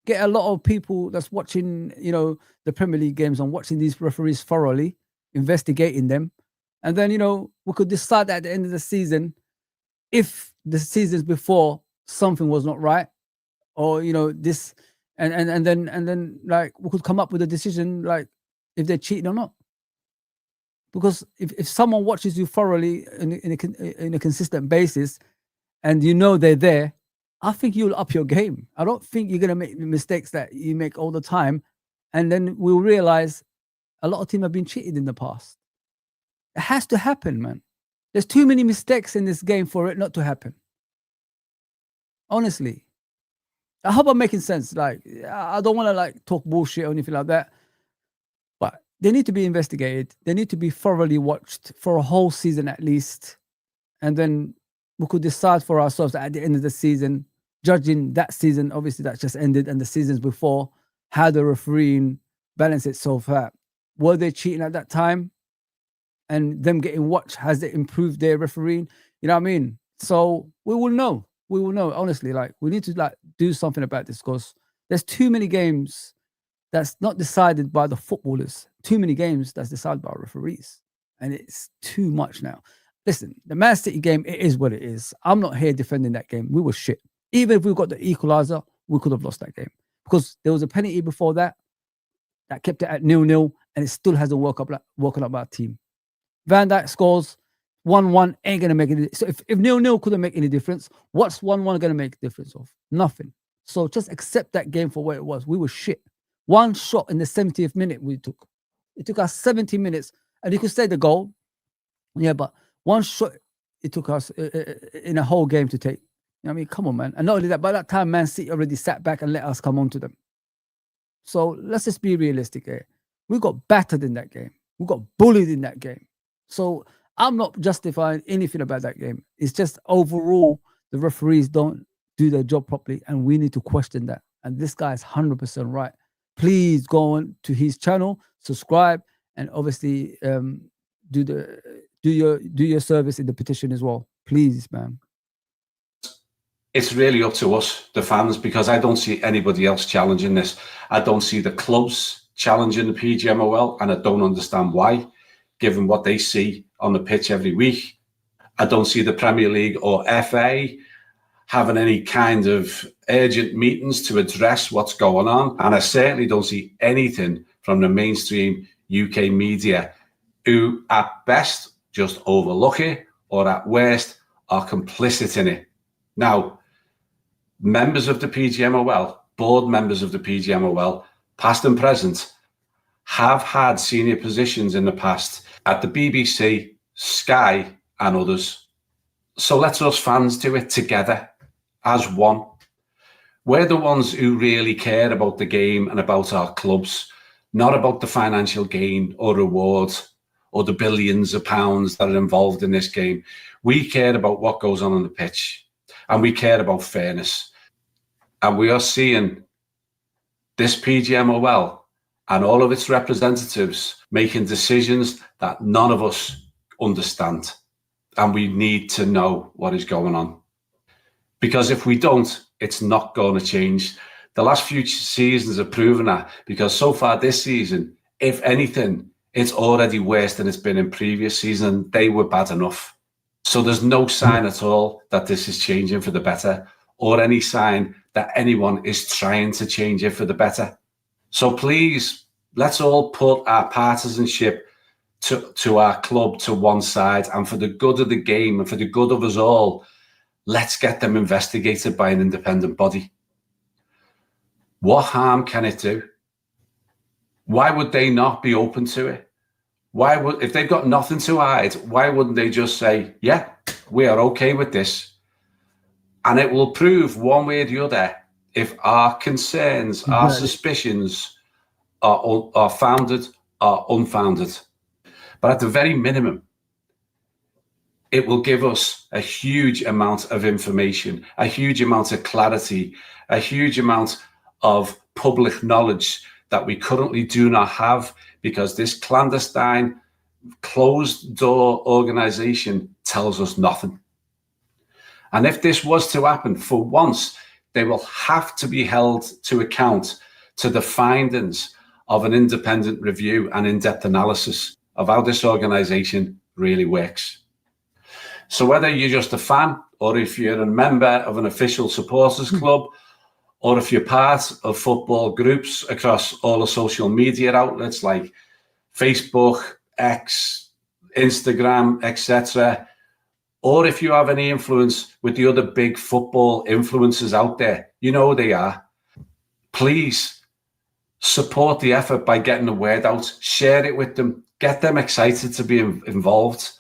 Get a lot of people that's watching, the Premier League games and watching these referees thoroughly, investigating them. And then, we could decide at the end of the season if the seasons before something was not right, or, this, and then like we could come up with a decision, like if they're cheating or not. Because if someone watches you thoroughly in a consistent basis, and they're there, I think you'll up your game. I don't think you're going to make mistakes that you make all the time. And then we'll realize a lot of teams have been cheated in the past. It has to happen, man. There's too many mistakes in this game for it not to happen. Honestly. I hope I'm making sense. Like, I don't want to talk bullshit or anything like that. But they need to be investigated. They need to be thoroughly watched for a whole season at least. And then we could decide for ourselves at the end of the season, judging that season, obviously that just ended, and the seasons before, how the refereeing balanced itself out. Were they cheating at that time? And them getting watched, has it improved their refereeing? You know what I mean? So we will know. We will know, honestly. We need to do something about this, because there's too many games that's not decided by the footballers. Too many games that's decided by referees. And it's too much now. Listen, the Man City game, it is what it is. I'm not here defending that game. We were shit. Even if we got the equalizer, we could have lost that game, because there was a penalty before that kept it at 0-0, and it still hasn't woken up our team. Van Dijk scores, 1-1 ain't going to make any. So if 0-0 couldn't make any difference, what's 1-1 going to make a difference of? Nothing. So just accept that game for what it was. We were shit. One shot in the 70th minute we took. It took us 70 minutes, and you could say the goal. Yeah, but one shot it took us in a whole game to take. You know what I mean? Come on, man. And not only that, by that time, Man City already sat back and let us come on to them. So let's just be realistic here. We got battered in that game. We got bullied in that game. So I'm not justifying anything about that game. It's just overall the referees don't do their job properly, and we need to question that. And this guy is 100% right. Please go on to his channel, subscribe, and obviously do your service in the petition as well. Please, man. It's really up to us, the fans, because I don't see anybody else challenging this. I don't see the clubs challenging the PGMOL, and I don't understand why, given what they see on the pitch every week. I don't see the Premier League or FA having any kind of urgent meetings to address what's going on. And I certainly don't see anything from the mainstream UK media, who at best just overlook it, or at worst are complicit in it. Now, members of the PGMOL, board members of the PGMOL, past and present, have had senior positions in the past at the BBC, Sky, and others. So let's us fans do it together as one. We're the ones who really care about the game and about our clubs, not about the financial gain or reward or the billions of pounds that are involved in this game. We care about what goes on the pitch, and we care about fairness. And we are seeing this PGMOL and all of its representatives making decisions that none of us understand. And we need to know what is going on. Because if we don't, it's not going to change. The last few seasons have proven that, because so far this season, if anything, it's already worse than it's been in previous seasons. They were bad enough. So there's no sign at all that this is changing for the better, or any sign that anyone is trying to change it for the better. So please, let's all put our partisanship to our club to one side, and for the good of the game and for the good of us all, let's get them investigated by an independent body. What harm can it do? Why would they not be open to it? Why would, if they've got nothing to hide, why wouldn't they just say, yeah, we are okay with this? And it will prove one way or the other if our concerns, our suspicions are founded or unfounded. But at the very minimum, it will give us a huge amount of information, a huge amount of clarity, a huge amount of public knowledge that we currently do not have, because this clandestine, closed-door organization tells us nothing. And if this was to happen, for once, they will have to be held to account to the findings of an independent review and in-depth analysis of how this organization really works. So whether you're just a fan, or if you're a member of an official supporters club, or if you're part of football groups across all the social media outlets like Facebook, X, Instagram, etc., or if you have any influence with the other big football influencers out there, you know who they are. Please support the effort by getting the word out, share it with them, get them excited to be involved.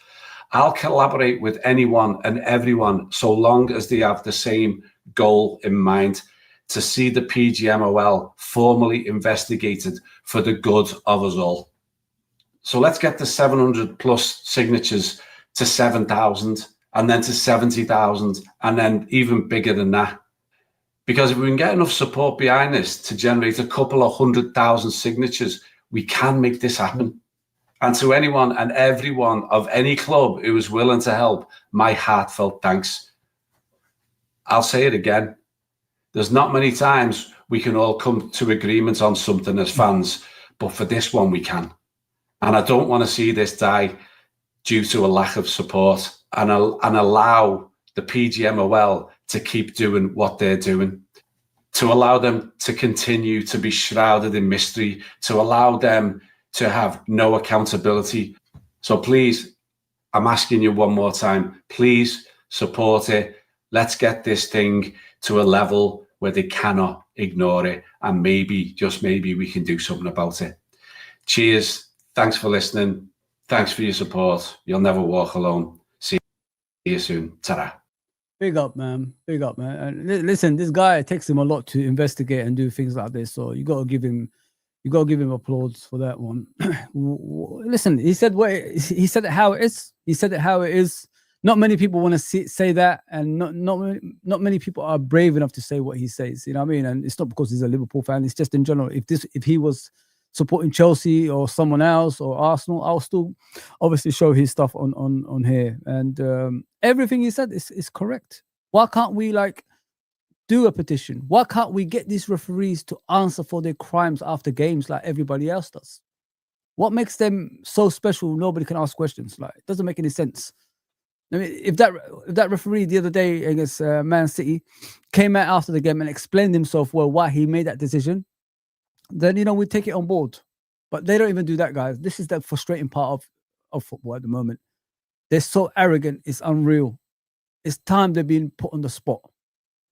I'll collaborate with anyone and everyone so long as they have the same goal in mind, to see the PGMOL formally investigated for the good of us all. So let's get the 700 plus signatures to 7,000, and then to 70,000, and then even bigger than that. Because if we can get enough support behind this to generate a couple of 100,000 signatures, we can make this happen. And to anyone and everyone of any club who is willing to help, my heartfelt thanks. I'll say it again. There's not many times we can all come to agreement on something as fans, but for this one we can. And I don't want to see this die due to a lack of support, and allow the PGMOL to keep doing what they're doing, to allow them to continue to be shrouded in mystery, to allow them to have no accountability. So please, I'm asking you one more time, please support it. Let's get this thing to a level where they cannot ignore it, and maybe, just maybe, we can do something about it. Cheers. Thanks for listening. Thanks for your support. You'll never walk alone. See you soon. Ta-ra. Big up, man. Big up, man. And listen, this guy, it takes him a lot to investigate and do things like this. So you got to give him applause for that one. Listen, he said he said it how it is. He said it how it is. Not many people want to say that, and not many people are brave enough to say what he says. You know what I mean? And it's not because he's a Liverpool fan. It's just in general. If he was supporting Chelsea or someone else or Arsenal, I'll still obviously show his stuff on here. And everything he said is correct. Why can't we do a petition? Why can't we get these referees to answer for their crimes after games like everybody else does? What makes them so special? Nobody can ask questions. Like, it doesn't make any sense. I mean, if that referee the other day against Man City came out after the game and explained himself well why he made that decision, then we take it on board. But they don't even do that, guys. This is the frustrating part of football at the moment. They're so arrogant, it's unreal. It's time they're being put on the spot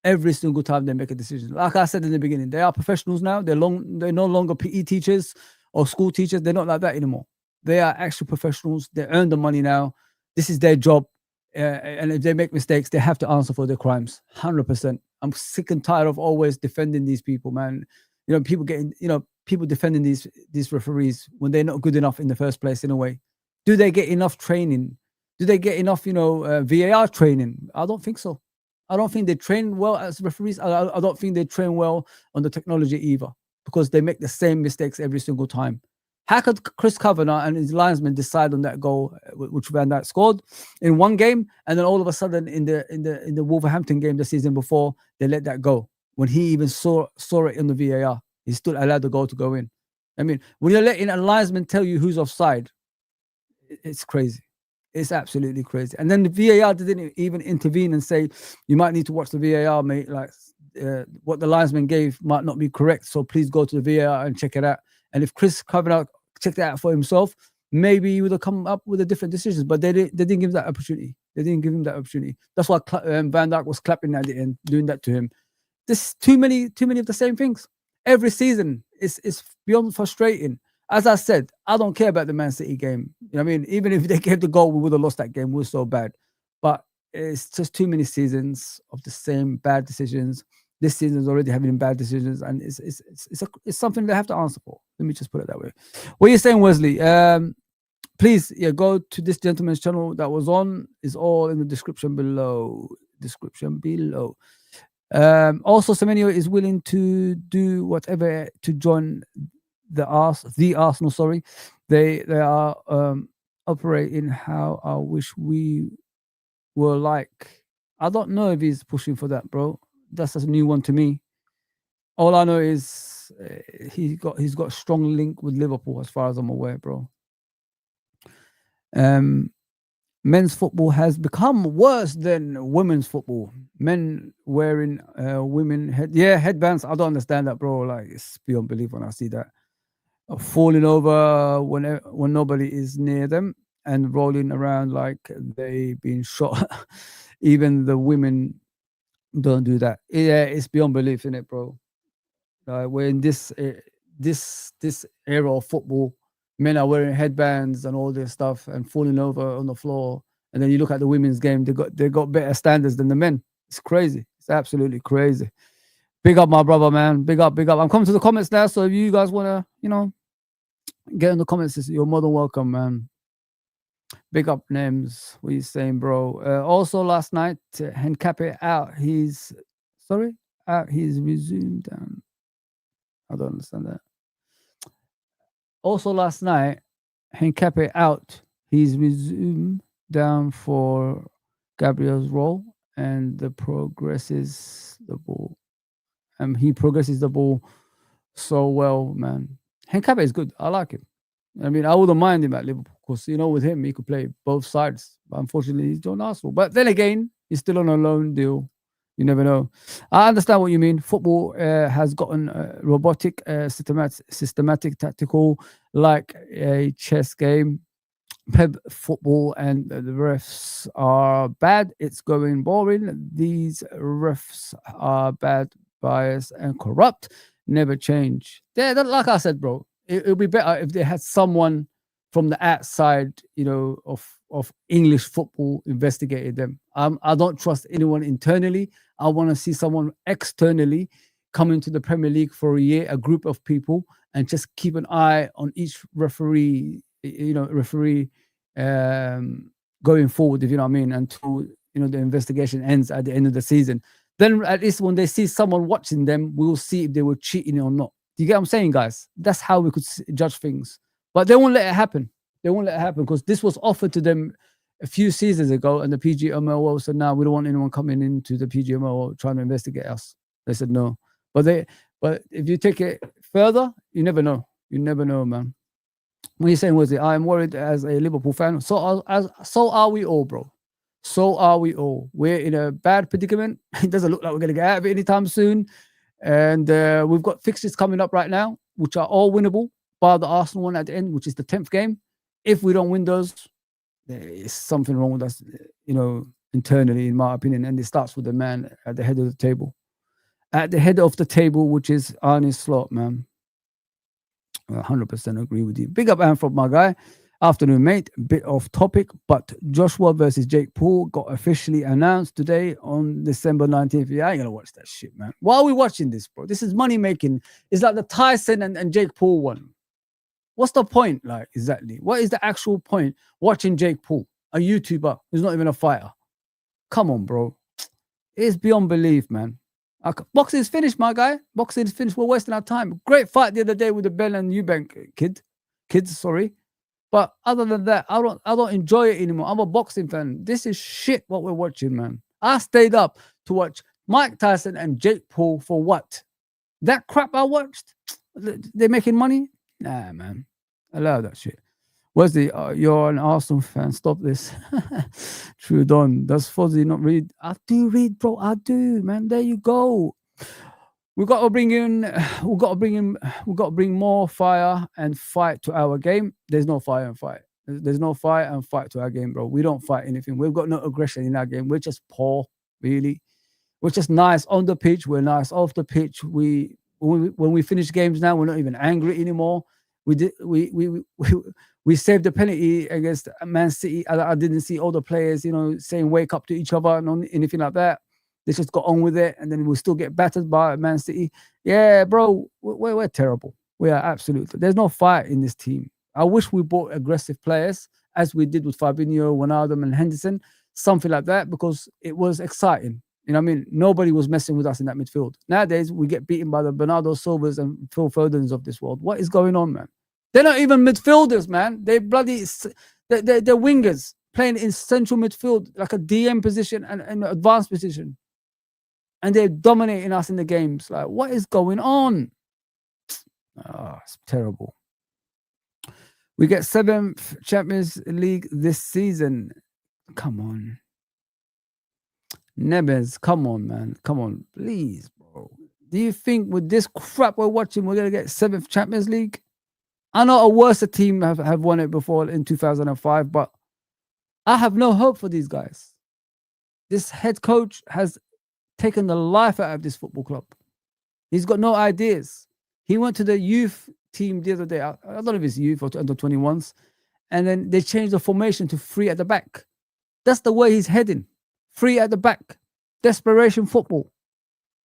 every single time they make a decision. Like I said in the beginning, they are professionals now. They're no longer PE teachers or school teachers. They're not like that anymore. They are actual professionals. They earn the money now. This is their job. And if they make mistakes, they have to answer for their crimes. 100%. I'm sick and tired of always defending these people, man. People defending these referees when they're not good enough in the first place. In a way, do they get enough training? Do they get enough, VAR training? I don't think so. I don't think they train well as referees. I don't think they train well on the technology either, because they make the same mistakes every single time. How could Chris Kavanagh and his linesman decide on that goal, which Van Dijk scored in one game, and then all of a sudden in the Wolverhampton game the season before, they let that go when he even saw it in the VAR? He still allowed the goal to go in. I mean, when you're letting a linesman tell you who's offside, it's crazy. It's absolutely crazy. And then the VAR didn't even intervene and say, you might need to watch the VAR, mate. Like, what the linesman gave might not be correct, so please go to the VAR and check it out. And if Chris Kavanagh checked that out for himself, maybe he would have come up with a different decisions. But they didn't give him that opportunity. They didn't give him that opportunity. That's why Van Dijk was clapping at the end, doing that to him. There's too many of the same things every season. It's beyond frustrating. As I said, I don't care about the Man City game. You know what I mean? Even if they gave the goal, we would have lost that game. We're so bad. But it's just too many seasons of the same bad decisions. This season is already having bad decisions, and it's something they have to answer for. Let me just put it that way. What are you saying, Wesley? Please, go to this gentleman's channel that was on. It's all in the description below. Also, Semenyo is willing to do whatever to join the Arsenal. Sorry, they are operating how I wish we were like. I don't know if he's pushing for that, bro. That's a new one to me. All I know is he's got a strong link with Liverpool, as far as I'm aware, bro. Men's football has become worse than women's football. Men wearing headbands. I don't understand that, bro. Like, it's beyond belief when I see that. Falling over when nobody is near them and rolling around like they been shot. Even the women don't do that. Yeah, it's beyond belief, isn't it, bro? We're in this era of football. Men are wearing headbands and all this stuff and falling over on the floor. And then you look at the women's game; they got better standards than the men. It's crazy. It's absolutely crazy. Big up, my brother, man. Big up. I'm coming to the comments now. So if you guys wanna, get in the comments, you're more than welcome, man. Big up, names. What are you saying, bro? Also, last night, Henkape out. He's resumed down. I don't understand that. Also, last night, Henkape out. He's resumed down for Gabriel's role, and he progresses the ball so well, man. Henkape is good. I like him. I mean, I wouldn't mind him at Liverpool because, with him, he could play both sides. But unfortunately, he's joined Arsenal. But then again, he's still on a loan deal. You never know. I understand what you mean. Football has gotten robotic, systematic, tactical, like a chess game. Pep football, and the refs are bad. It's going boring. These refs are bad, biased, and corrupt. Never change. Like I said, bro, it would be better if they had someone from the outside, of English football investigated them. I don't trust anyone internally. I want to see someone externally come into the Premier League for a year, a group of people, and just keep an eye on each referee, going forward, if you know what I mean, until the investigation ends at the end of the season. Then at least when they see someone watching them, we'll see if they were cheating or not. Do you get what I'm saying, guys? That's how we could judge things. But they won't let it happen. They won't let it happen because this was offered to them a few seasons ago, and the Pgmol said, "No, we don't want anyone coming into the Pgmol trying to investigate us." They said no. But if you take it further, you never know. You never know, man. When you're saying, was it? I'm worried as a Liverpool fan. So are we all, bro. So are we all. We're in a bad predicament. It doesn't look like we're going to get out of it anytime soon. And we've got fixtures coming up right now, which are all winnable, bar the Arsenal one at the end, which is the 10th game. If we don't win those, there is something wrong with us, internally, in my opinion. And it starts with the man at the head of the table. At the head of the table, which is Arne Slot, man. 100% agree with you. Big up, Anford, my guy. Afternoon, mate. Bit off topic, but Joshua versus Jake Paul got officially announced today on December 19th. Yeah, I ain't gonna watch that shit, man. Why are we watching this, bro? This is money making. It's like the Tyson and Jake Paul one. What's the point? Like, exactly. What is the actual point watching Jake Paul, a YouTuber who's not even a fighter? Come on, bro. It's beyond belief, man. Boxing is finished, my guy. Boxing is finished. We're wasting our time. Great fight the other day with the Bell and Eubank kids. Sorry, but other than that, I don't enjoy it anymore. I'm a boxing fan. This is shit. What we're watching, man. I stayed up to watch Mike Tyson and Jake Paul for what? That crap I watched. They're making money. Nah, man. Allow that shit. Where's the you're an Arsenal fan? Stop this. True Don. Does Fozzie not read? I do read, bro. I do, man. There you go. We've got to bring more fire and fight to our game. There's no fire and fight. There's no fire and fight to our game, bro. We don't fight anything. We've got no aggression in our game. We're just poor, really. We're just nice on the pitch. We're nice off the pitch. When we finish games now, we're not even angry anymore. We saved the penalty against Man City. I didn't see all the players, saying wake up to each other and anything like that. They just got on with it, and then we'll still get battered by Man City. Yeah, bro, we're terrible. We are absolutely. There's no fight in this team. I wish we bought aggressive players, as we did with Fabinho, Wijnaldum, and Henderson, something like that, because it was exciting. You know what I mean? Nobody was messing with us in that midfield. Nowadays, we get beaten by the Bernardo Silvas and Phil Fodens of this world. What is going on, man? They're not even midfielders, man. They're wingers playing in central midfield, like a DM position and an advanced position. And they're dominating us in the games. Like, what is going on? Oh, it's terrible. We get 7th Champions League this season. Come on. Neves, come on, man. Come on, please, bro. Do you think with this crap we're watching, we're going to get 7th Champions League? I know a worse team have won it before in 2005, but I have no hope for these guys. This head coach has taken the life out of this football club. He's got no ideas. He went to the youth team the other day. I don't know if it's youth or under 21s. And then they changed the formation to 3 at the back. That's the way he's heading. 3 at the back. Desperation football.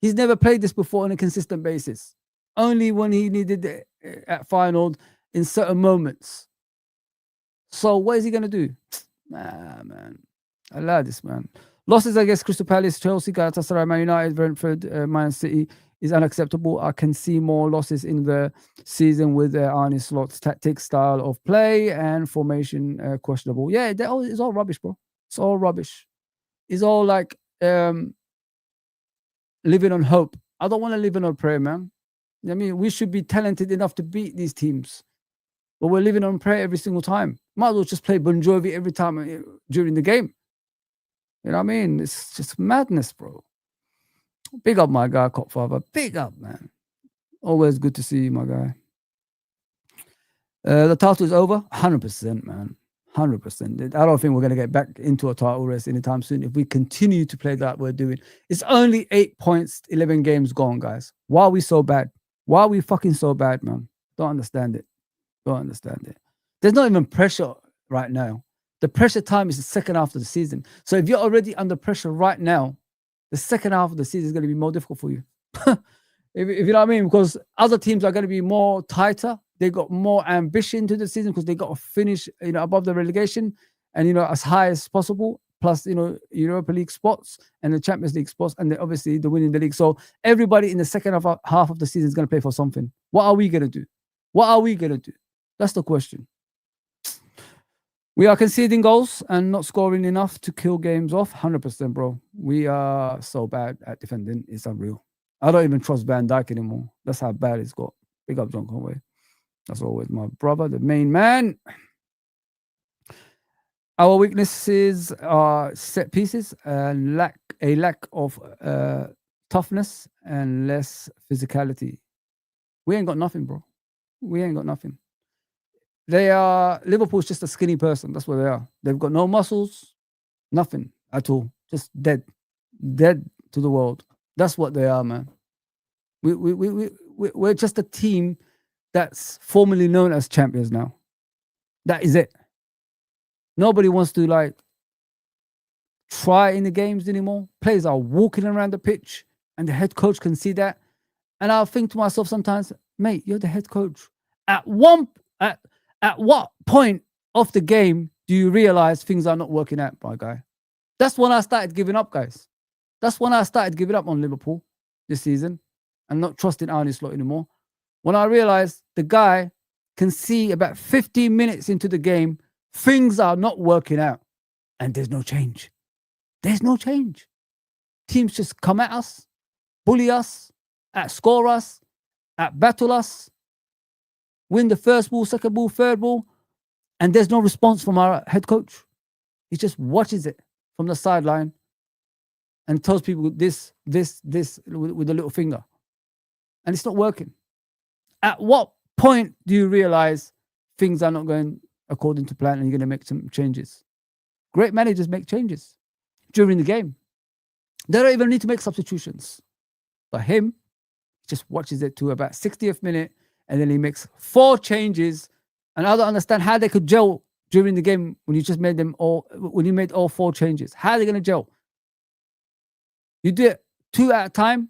He's never played this before on a consistent basis. Only when he needed it at final in certain moments. So what is he going to do? Nah, man. Allow this, man. Losses against Crystal Palace, Chelsea, Galatasaray, Man United, Brentford, Man City is unacceptable. I can see more losses in the season with Arne Slot's tactic, style of play, and formation questionable. Yeah, it's all rubbish, bro. It's all rubbish. It's all like living on hope. I don't want to live on prayer, man. I mean, we should be talented enough to beat these teams. But we're living on prayer every single time. Might as well just play Bon Jovi every time during the game. You know what I mean? It's just madness, bro. Big up, my guy, Copfather. Big up, man. Always good to see you, my guy. The title is over. 100%, man. 100%. I don't think we're going to get back into a title race anytime soon if we continue to play that we're doing. It's only 8 points, 11 games gone, guys. Why are we so bad? Why are we fucking so bad, man? Don't understand it. Don't understand it. There's not even pressure right now. The pressure time is the second half of the season. So if you're already under pressure right now, the second half of the season is going to be more difficult for you. if you know what I mean, because other teams are going to be more tighter. They got more ambition to the season because they got to finish, above the relegation and, as high as possible. Plus, Europa League spots and the Champions League spots, and then obviously the winning the league. So everybody in the second half of the season is going to play for something. What are we going to do? What are we going to do? That's the question. We are conceding goals and not scoring enough to kill games off. 100%, bro. We are so bad at defending. It's unreal. I don't even trust Van Dijk anymore. That's how bad it's got. Big up John Conway. That's always my brother, the main man. Our weaknesses are set pieces and lack of toughness and less physicality. We ain't got nothing, bro. We ain't got nothing. Liverpool's just a skinny person. That's what they are. They've got no muscles, nothing at all. Just dead to the world. That's what they are, man. We're just a team that's formerly known as champions now. That is it. Nobody wants to try in the games anymore. Players are walking around the pitch, and the head coach can see that. And I'll think to myself sometimes, mate, you're the head coach. At what point of the game do you realize things are not working out, my guy? That's when I started giving up, guys. That's when I started giving up on Liverpool this season and not trusting Arne Slot anymore. When I realized the guy can see about 15 minutes into the game, things are not working out and there's no change. There's no change. Teams just come at us, bully us, outscore us, outbattle us, win the first ball, second ball, third ball, and there's no response from our head coach. He just watches it from the sideline and tells people this with a little finger. And it's not working. At what point do you realize things are not going according to plan and you're going to make some changes? Great managers make changes during the game. They don't even need to make substitutions. But him just watches it to about 60th minute and then he makes 4 changes. And I don't understand how they could gel during the game when you just made when you made all 4 changes. How are they going to gel? You do it 2 at a time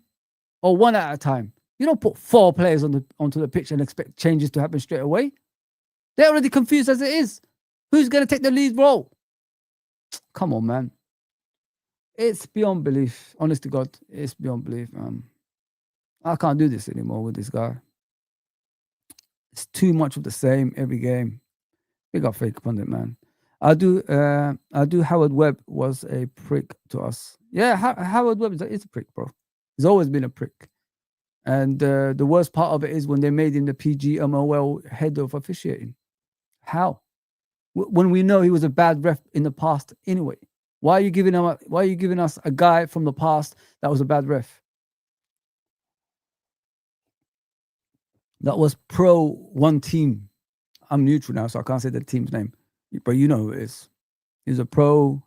or 1 at a time. You don't put 4 players onto the pitch and expect changes to happen straight away. They're already confused as it is. Who's going to take the lead role? Come on, man. It's beyond belief. Honest to God, it's beyond belief. I can't do this anymore with this guy. It's too much of the same every game. Big up Fake Pundit, man. I do. Howard Webb was a prick to us. Yeah, Howard Webb is a prick, bro. He's always been a prick. And the worst part of it is when they made him the Pgmol head of officiating. How? When we know he was a bad ref in the past anyway. Why are you giving us a guy from the past that was a bad ref? That was pro one team. I'm neutral now, so I can't say the team's name. But you know who it is. He's a pro,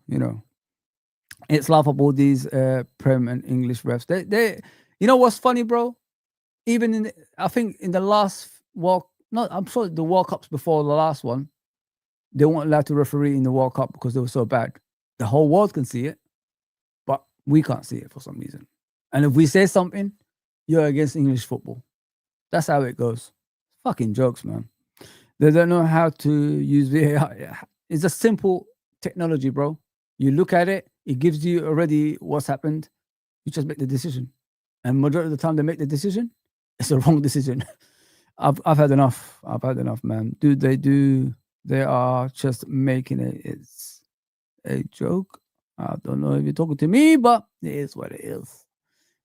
It's laughable, these Prem and English refs. They you know what's funny, bro? Even I think in the last I'm sorry, the World Cups before the last one, they weren't allowed to referee in the World Cup because they were so bad. The whole world can see it, but we can't see it for some reason. And if we say something, you're against English football. That's how it goes. Fucking jokes, man. They don't know how to use VAR. It's a simple technology, bro. You look at it, it gives you already what's happened. You just make the decision. And majority of the time they make the decision, it's the wrong decision. I've had enough. I've had enough, man. They are just making it. It's a joke. I don't know if you're talking to me, but it is what it is.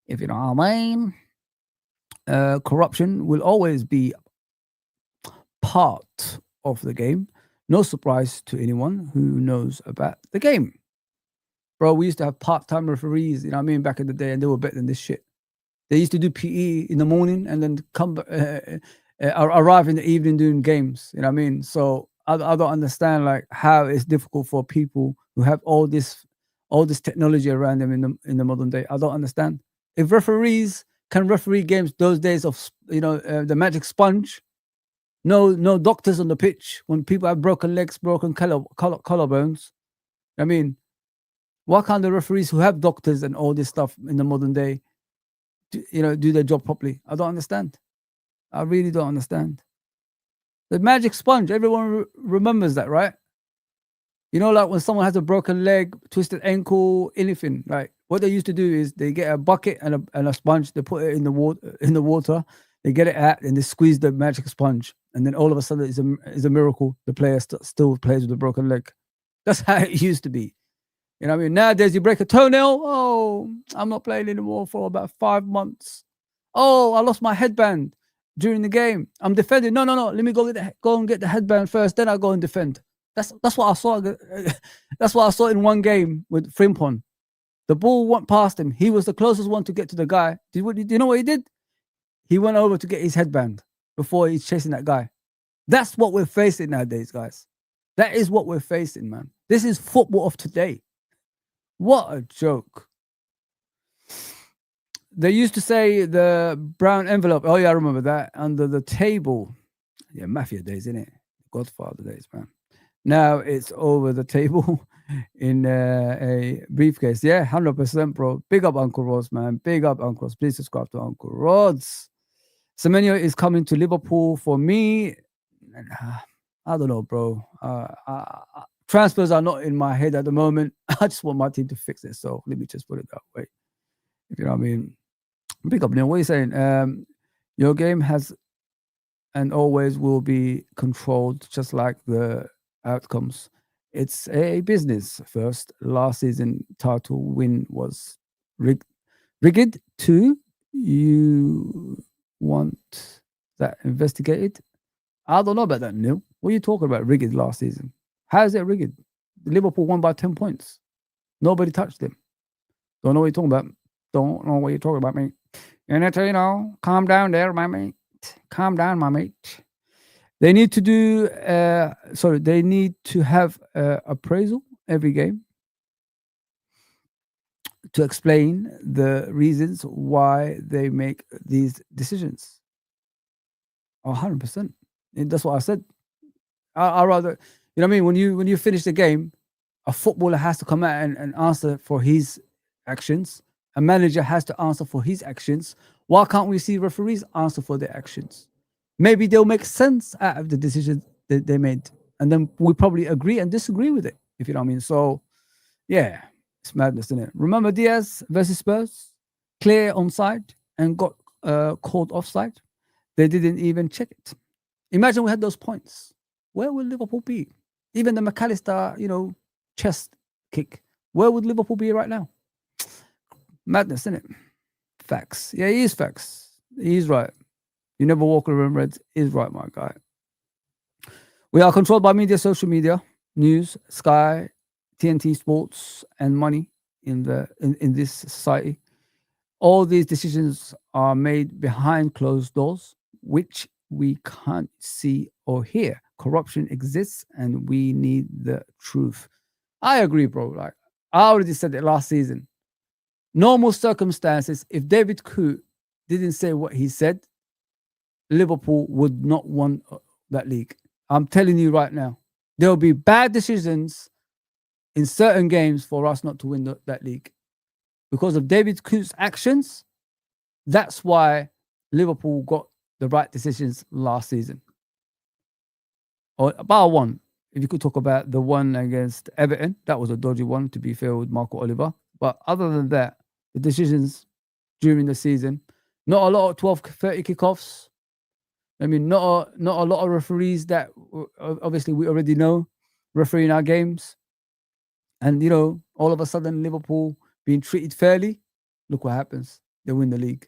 If you know what I mean. Corruption will always be part of the game. No surprise to anyone who knows about the game. Bro, we used to have part-time referees, back in the day, and they were better than this shit. They used to do PE in the morning and then arrive in the evening doing games. You know what I mean? So I don't understand how it's difficult for people who have all this technology around them in the modern day. I don't understand. If referees can referee games those days of the magic sponge, No doctors on the pitch when people have broken legs, broken collarbones. I mean, why can't the referees who have doctors and all this stuff in the modern day, do their job properly? I don't understand. I really don't understand. The magic sponge, everyone remembers that, right? Like when someone has a broken leg, twisted ankle, anything, like what they used to do is they get a bucket and a sponge, they put it in the water, they get it out and they squeeze the magic sponge. And then all of a sudden it's a miracle. The player still plays with a broken leg. That's how it used to be. You know what I mean? Nowadays you break a toenail. Oh, I'm not playing anymore for about 5 months. Oh, I lost my headband during the game. I'm defending. No. Let me go and get the headband first. Then I go and defend. That's what I saw. That's what I saw in one game with Frimpong. The ball went past him. He was the closest one to get to the guy. Do you know what he did? He went over to get his headband before he's chasing that guy. That's what we're facing nowadays, guys. That is what we're facing, man. This is football of today. What a joke. They used to say the brown envelope. Oh, yeah, I remember that. Under the table. Yeah, mafia days, innit? Godfather days, man. Now it's over the table in a briefcase. Yeah, 100%, bro. Big up Uncle Rods, man. Big up Uncle Rods. Please subscribe to Uncle Rods. Semenyo is coming to Liverpool for me. I don't know, bro. Transfers are not in my head at the moment. I just want my team to fix it. So let me just put it that way. If you know what I mean. Big up, Neil. What are you saying? Your game has and always will be controlled just like the outcomes. It's a business. First, last season title win was rigged. 2, you want that investigated? I don't know about that, Neil. What are you talking about? Rigged last season? How is it rigged? Liverpool won by 10 points. Nobody touched them. Don't know what you're talking about. Don't know what you're talking about, mate. You need to, calm down there, my mate. Calm down, my mate. They need to do, they need to have appraisal every game to explain the reasons why they make these decisions. 100%. That's what I said. I rather, you know what I mean? When you finish the game, a footballer has to come out and answer for his actions. A manager has to answer for his actions. Why can't we see referees answer for their actions? Maybe they'll make sense out of the decisions that they made. And then we probably agree and disagree with it, if you know what I mean. So, yeah, it's madness, isn't it? Remember Diaz versus Spurs? Clear onside and got called offside. They didn't even check it. Imagine we had those points. Where would Liverpool be? Even the McAllister, chest kick. Where would Liverpool be right now? Madness, isn't it? Facts. Yeah, he is facts. He's right. You never walk around red is right, my guy. We are controlled by media, social media, news, Sky, TNT Sports, and money in this society. All these decisions are made behind closed doors, which we can't see or hear. Corruption exists, and we need the truth. I agree, bro. Like I already said it last season. Normal circumstances, if David Coote didn't say what he said, Liverpool would not won that league. I'm telling you right now, there will be bad decisions in certain games for us not to win that league. Because of David Coote's actions, that's why Liverpool got the right decisions last season. Or about one. If you could talk about the one against Everton, that was a dodgy one, to be fair, with Marco Oliver. But other than that, the decisions during the season, not a lot of 12-30 kickoffs. I mean, not a lot of referees that obviously we already know refereeing our games. And, all of a sudden, Liverpool being treated fairly. Look what happens. They win the league.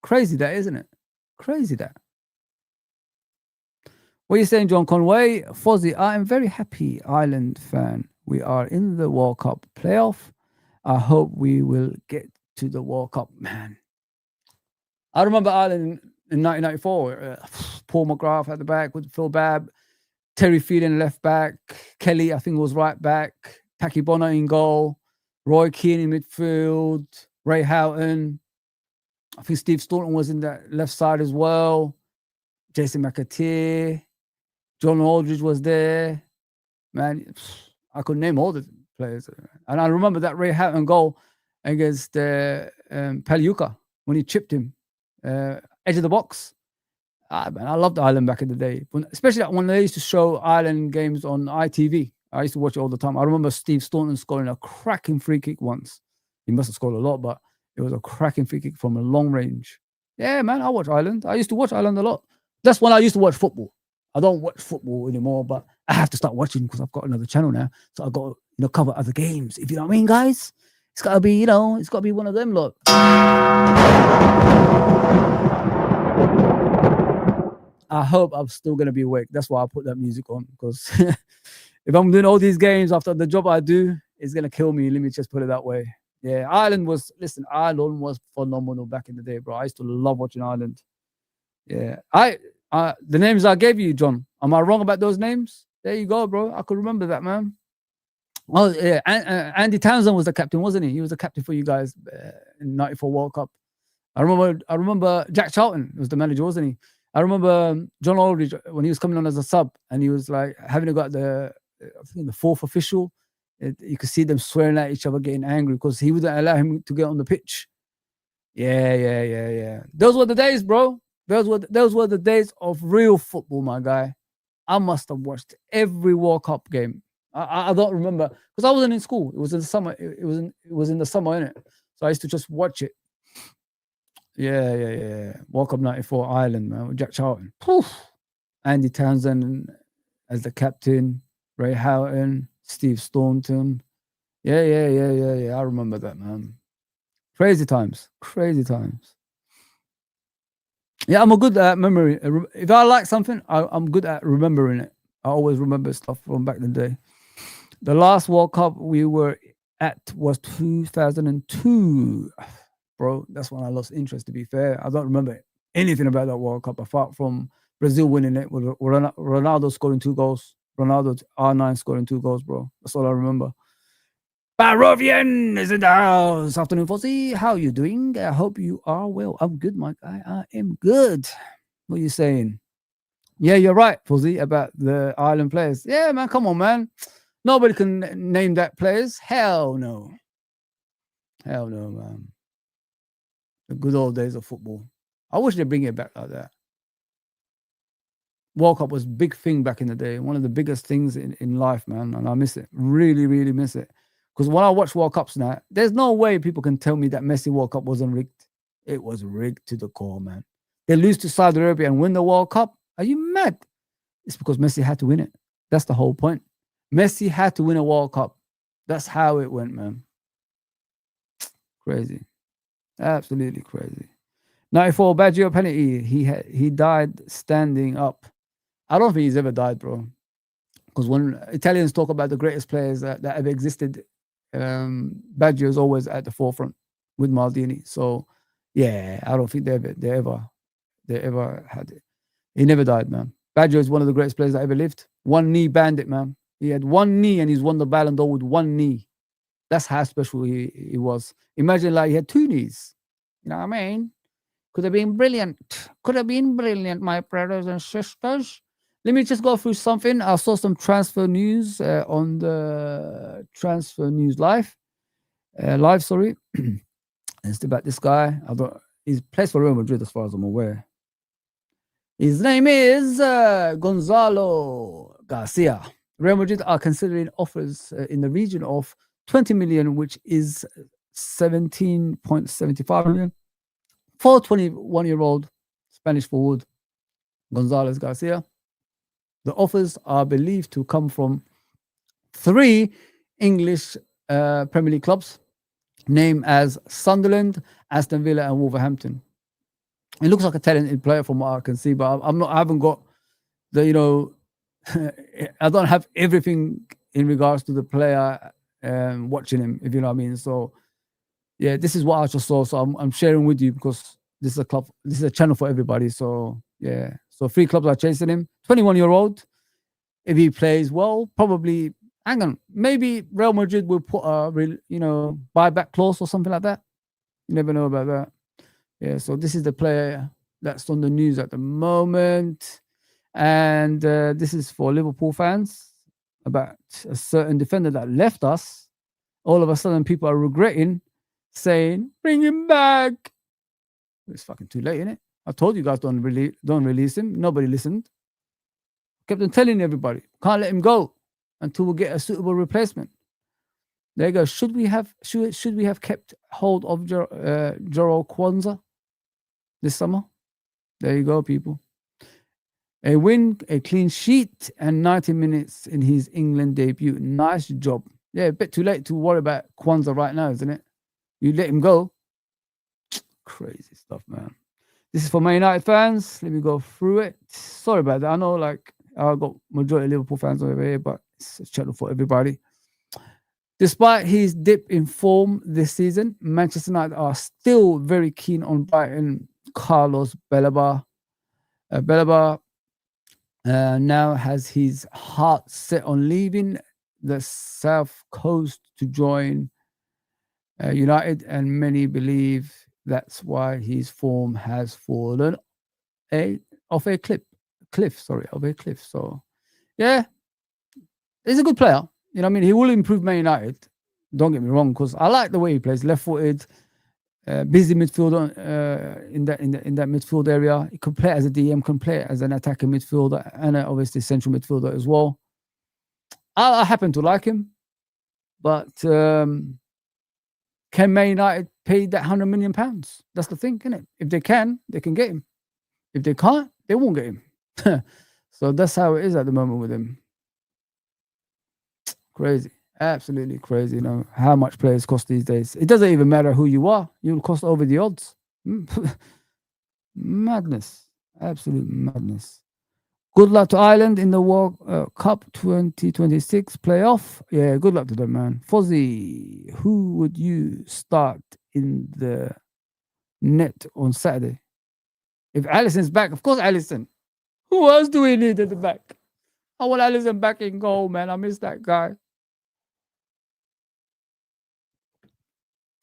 Crazy that, isn't it? Crazy that. What are you saying, John Conway? Fozzie, I am very happy Ireland fan. We are in the World Cup playoff. I hope we will get to the World Cup, man. I remember Ireland in 1994. Paul McGrath at the back with Phil Babb. Terry Phelan left back. Kelly, I think, was right back. Taki Bonner in goal. Roy Keane in midfield. Ray Houghton. I think Steve Staunton was in that left side as well. Jason McAteer, John Aldridge was there. Man, I could name all the players. And I remember that Ray Hatton goal against Pagliuca when he chipped him, edge of the box. Man, I loved Ireland back in the day, especially when they used to show Ireland games on ITV. I used to watch it all the time. I remember Steve Staunton scoring a cracking free kick once. He must have scored a lot, but it was a cracking free kick from a long range. Yeah, man, I watch Ireland. I used to watch Ireland a lot. That's when I used to watch football. I don't watch football anymore, but I have to start watching because I've got another channel now. So I've got to cover other games. If you know what I mean, guys? It's got to be, it's got to be one of them, look. I hope I'm still going to be awake. That's why I put that music on, because if I'm doing all these games after the job I do, it's going to kill me. Let me just put it that way. Yeah, Ireland was phenomenal back in the day, bro. I used to love watching Ireland. Yeah, the names I gave you, John, am I wrong about those names? There you go, bro. I could remember that, man. Oh, yeah, Andy Townsend was the captain, wasn't he? He was the captain for you guys in '94 World Cup. I remember Jack Charlton was the manager, wasn't he? I remember John Aldridge when he was coming on as a sub, and he was like having to go at the fourth official. You could see them swearing at each other, getting angry because he wouldn't allow him to get on the pitch. Yeah. Those were the days, bro. Those were the days of real football, my guy. I must have watched every World Cup game. I don't remember because I wasn't in school. It was in the summer. It was in the summer, innit? So I used to just watch it. Yeah. World Cup '94 Ireland, man, with Jack Charlton. Poof. Andy Townsend as the captain, Ray Houghton, Steve Staunton. Yeah. I remember that, man. Crazy times. Yeah, I'm a good at memory. If I like something, I'm good at remembering it. I always remember stuff from back in the day. The last World Cup we were at was 2002. Bro, that's when I lost interest, to be fair. I don't remember anything about that World Cup apart from Brazil winning it with Ronaldo scoring 2 goals. Ronaldo R9 scoring 2 goals, bro. That's all I remember. Barovian is in the house. Afternoon, Fozzie. How are you doing? I hope you are well. I'm good, my guy. I am good. What are you saying? Yeah, you're right, Fozzie, about the Ireland players. Yeah, man, come on, man. Nobody can name that players. Hell no, man. The good old days of football. I wish they bring it back like that. World Cup was a big thing back in the day. One of the biggest things in life, man. And I miss it. Really, really miss it. Because when I watch World Cups now, there's no way people can tell me that Messi World Cup wasn't rigged. It was rigged to the core, man. They lose to Saudi Arabia and win the World Cup. Are you mad? It's because Messi had to win it. That's the whole point. Messi had to win a World Cup. That's how it went, man. Crazy. Absolutely crazy. 94 Baggio penalty. He died standing up. I don't think he's ever died, bro. Because when Italians talk about the greatest players that ever existed, Baggio is always at the forefront with Maldini. So, yeah, I don't think they ever had it. He never died, man. Baggio is one of the greatest players that ever lived. One knee bandit, man. He had one knee and he's won the Ballon d'Or with one knee. That's how special he was. Imagine like he had 2 knees. You know what I mean? Could have been brilliant. My brothers and sisters. Let me just go through something. I saw some transfer news on the Transfer News Live. Sorry. It's about this guy. He's plays for Real Madrid as far as I'm aware. His name is Gonzalo Garcia. Real Madrid are considering offers in the region of 20 million, which is 17.75 million for 21-year-old Spanish forward Gonzalo Garcia. The offers are believed to come from 3 English Premier League clubs, named as Sunderland, Aston Villa, and Wolverhampton. It looks like a talented player from what I can see, but I haven't got the, I don't have everything in regards to the player watching him, if you know what I mean. So, yeah, this is what I just saw. So I'm sharing with you because this is a channel for everybody. So, yeah. So 3 clubs are chasing him. 21-year-old. If he plays well, probably, hang on, maybe Real Madrid will put a, buyback clause or something like that. You never know about that. Yeah, so this is the player that's on the news at the moment. And this is for Liverpool fans about a certain defender that left us. All of a sudden, people are regretting, saying, "Bring him back." It's fucking too late, isn't it? I told you guys don't release him. Nobody listened. Kept on telling everybody, can't let him go until we get a suitable replacement. There you go. Should we have kept hold of Joro Kwanzaa this summer? There you go, people. A win, a clean sheet, and 90 minutes in his England debut. Nice job. Yeah, a bit too late to worry about Kwanzaa right now, isn't it? You let him go. Crazy stuff, man. This is for Man United fans. Let me go through it. Sorry about that. I know, like, I got majority of Liverpool fans over here, but it's a channel for everybody. Despite his dip in form this season, Manchester United are still very keen on buying Carlos Baleba. Baleba now has his heart set on leaving the South Coast to join United, and many believe that's why his form has fallen off a cliff. So, yeah, he's a good player. You know what I mean? He will improve Man United. Don't get me wrong, because I like the way he plays, left-footed, busy midfielder in that midfield area. He can play as a DM, can play as an attacking midfielder, and obviously central midfielder as well. I happen to like him, but can Man United pay that £100 million? That's the thing, isn't it? If they can get him. If they can't, they won't get him. So that's how it is at the moment with him. Crazy. Absolutely crazy. You know how much players cost these days. It doesn't even matter who you are. You'll cost over the odds. Madness. Absolute madness. Good luck to Ireland in the World Cup 2026 playoff. Yeah, good luck to them, man. Fozzie, who would you start in the net on Saturday? If Alisson's back, of course Alisson. Who else do we need at the back? I want Alisson back in goal, man. I miss that guy.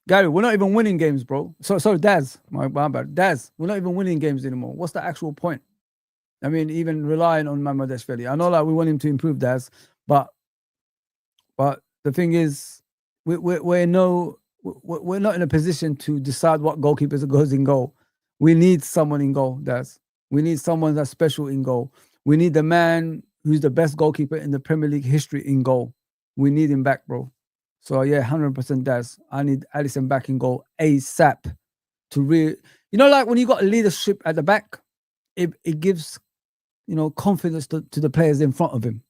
Gary, we're not even winning games, bro. Sorry, Daz. My bad. Daz, we're not even winning games anymore. What's the actual point? I mean, even relying on Mamadashvili. I know that we want him to improve, Daz, but the thing is, we're not in a position to decide what goalkeepers goes in goal. We need someone in goal, Daz. We need someone that's special in goal. We need the man who's the best goalkeeper in the Premier League history in goal. We need him back, bro. So yeah, 100% Daz. I need Alisson back in goal ASAP to like when you got a leadership at the back, it gives confidence to the players in front of him,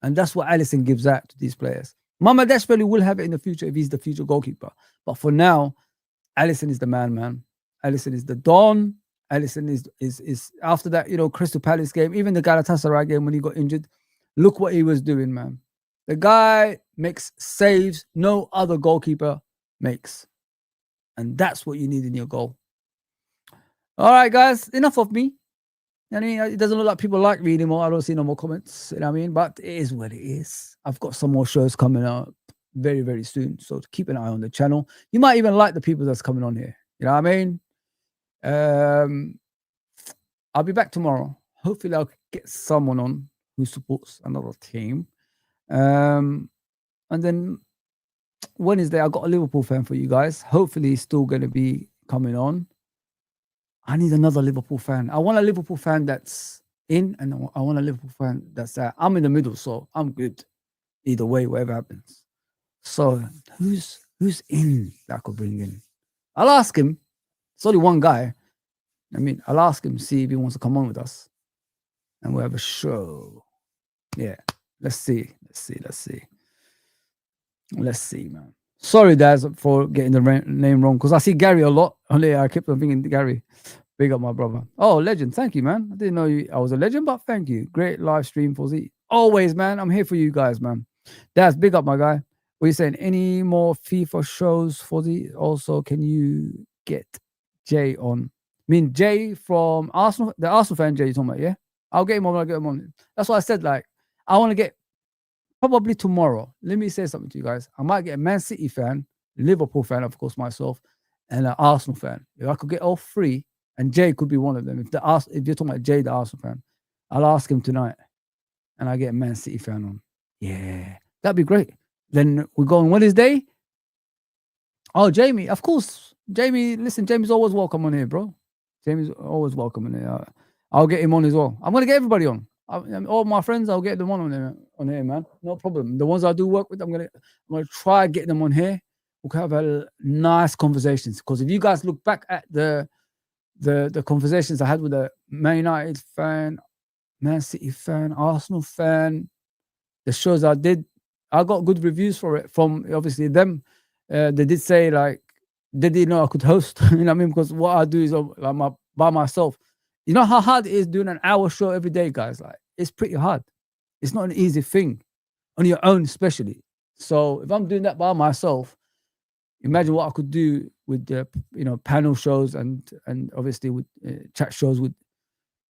and that's what Alisson gives out to these players. Mamadashvili will have it in the future if he's the future goalkeeper, but for now, Alisson is the man. Alisson is the Don. Alisson is after that, Crystal Palace game, even the Galatasaray game when he got injured. Look what he was doing, man. The guy makes saves no other goalkeeper makes. And that's what you need in your goal. All right, guys, enough of me. I mean, it doesn't look like people like me anymore. I don't see no more comments, you know what I mean? But it is what it is. I've got some more shows coming out very, very soon. So keep an eye on the channel. You might even like the people that's coming on here. You know what I mean? I'll be back tomorrow. Hopefully I'll get someone on who supports another team. And then Wednesday, I got a Liverpool fan for you guys. Hopefully he's still going to be coming on. I need another Liverpool fan. I want a Liverpool fan that's in, and I want a Liverpool fan that's out. I'm in the middle, so I'm good. Either way, whatever happens. So who's in that I could bring in? I'll ask him. It's only one guy. I mean, I'll ask him, see if he wants to come on with us. And we'll have a show. Yeah. Let's see, man. Sorry, Daz, for getting the name wrong, because I see Gary a lot. Only I kept on thinking Gary. Big up, my brother. Oh, legend. Thank you, man. I didn't know I was a legend, but thank you. Great live stream, Fozzie. Always, man. I'm here for you guys, man. Daz, big up, my guy. What are you saying? Any more FIFA shows, Fozzie? Also, can you get Jay on? I mean, Jay from Arsenal, the Arsenal fan Jay you're talking about, yeah? I'll get him on. That's what I said, like, I want to get probably tomorrow. Let me say something to you guys. I might get a Man City fan, Liverpool fan, of course, myself, and an Arsenal fan. If I could get all three and Jay could be one of them. If you're talking about Jay, the Arsenal fan, I'll ask him tonight, and I get a Man City fan on. Yeah, that'd be great. Then we go on Wednesday. Oh, Jamie, of course. Jamie, listen, Jamie's always welcome on here, bro. Jamie's always welcome on here. I'll get him on as well. I'm gonna get everybody on. All my friends, I'll get them on here, man. No problem. The ones I do work with, I'm gonna try get them on here. We can have a nice conversations. Because if you guys look back at the conversations I had with a Man United fan, Man City fan, Arsenal fan, the shows I did, I got good reviews for it from obviously them. They did say like they didn't know I could host. You know what I mean? Because what I do is like by myself. You know how hard it is doing an hour show every day, guys? Like, it's pretty hard. It's not an easy thing on your own, especially. So if I'm doing that by myself, imagine what I could do with the panel shows and obviously with chat shows with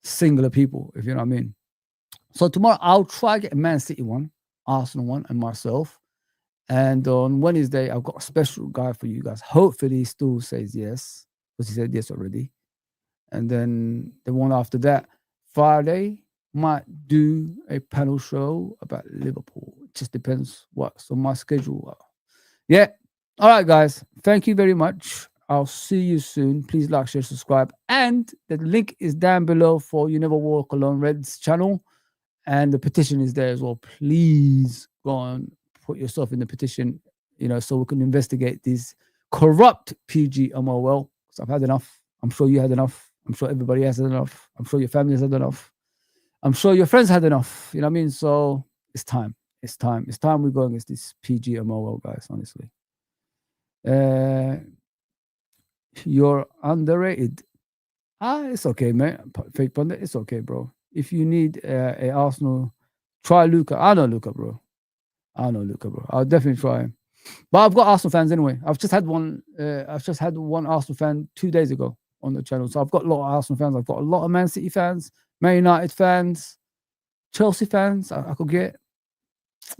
singular people, if you know what I mean. So tomorrow I'll try get a Man City one, Arsenal one, and myself. And on Wednesday I've got a special guy for you guys. Hopefully he still says yes, because he said yes already. And then the one after that, Friday, might do a panel show about Liverpool. It just depends what's on my schedule. Yeah. All right, guys. Thank you very much. I'll see you soon. Please like, share, subscribe. And the link is down below for You Never Walk Alone Red's channel. And the petition is there as well. Please go and put yourself in the petition, so we can investigate these corrupt Pgmol. Because I've had enough. I'm sure you had enough. I'm sure everybody has had enough. I'm sure your family has had enough. I'm sure your friends had enough. You know what I mean? So it's time. It's time. It's time we go against this Pgmol, guys, honestly. You're underrated. It's okay, mate. Fake pundit, it's okay, bro. If you need a Arsenal, try Luca. I know Luca, bro. I'll definitely try him. But I've got Arsenal fans anyway. I've just had one Arsenal fan 2 days ago on the channel. So I've got a lot of Arsenal fans. I've got a lot of Man City fans, Man United fans, Chelsea fans. I could get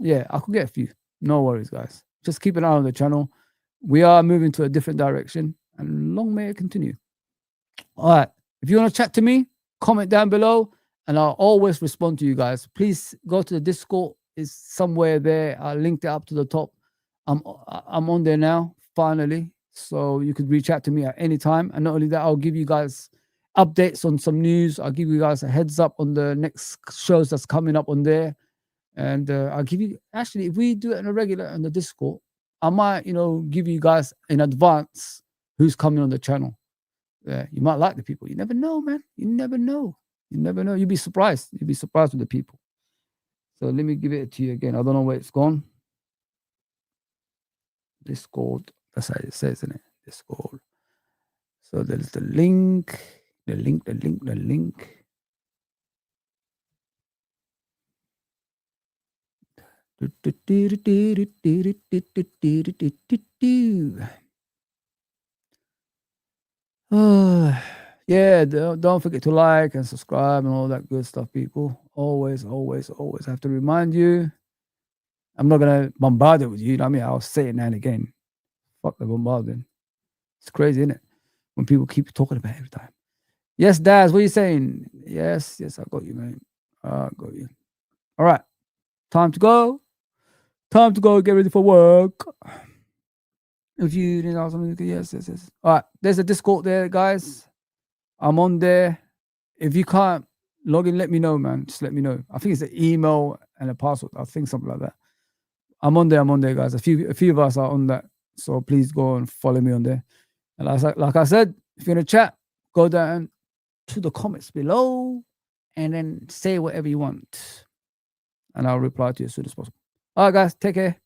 a few. No worries, guys. Just keep an eye on the channel. We are moving to a different direction, and long may it continue. All right. If you want to chat to me, comment down below, and I'll always respond to you guys. Please go to the Discord. It's somewhere there. I linked it up to the top. I'm on there now, finally. So you could reach out to me at any time. And not only that, I'll give you guys updates on some news. I'll give you guys a heads up on the next shows that's coming up on there. And I'll give you, actually, if we do it on a regular on the Discord, I might, give you guys in advance who's coming on the channel. Yeah, you might like the people. You never know, man. You never know. You'd be surprised. You'd be surprised with the people. So let me give it to you again. I don't know where it's gone. Discord. That's how it says, isn't it? Discord. So there's the link. The link. Yeah, don't forget to like and subscribe and all that good stuff, people. Always have to remind you. I'm not gonna bombard it with you know what I mean? I'll say it now and again. Fuck the bombarding. It's crazy, isn't it? When people keep talking about it every time. Yes, Daz, what are you saying? Yes, I got you, mate. I got you. All right. Time to go. Get ready for work. If you didn't ask something, yes. All right. There's a Discord there, guys. I'm on there. If you can't log in, let me know, man. Just let me know. I think it's an email and a password. I think something like that. I'm on there, guys. A few of us are on that. So please go and follow me on there. And like I said, if you're in a chat, go down to the comments below and then say whatever you want. And I'll reply to you as soon as possible. All right, guys. Take care.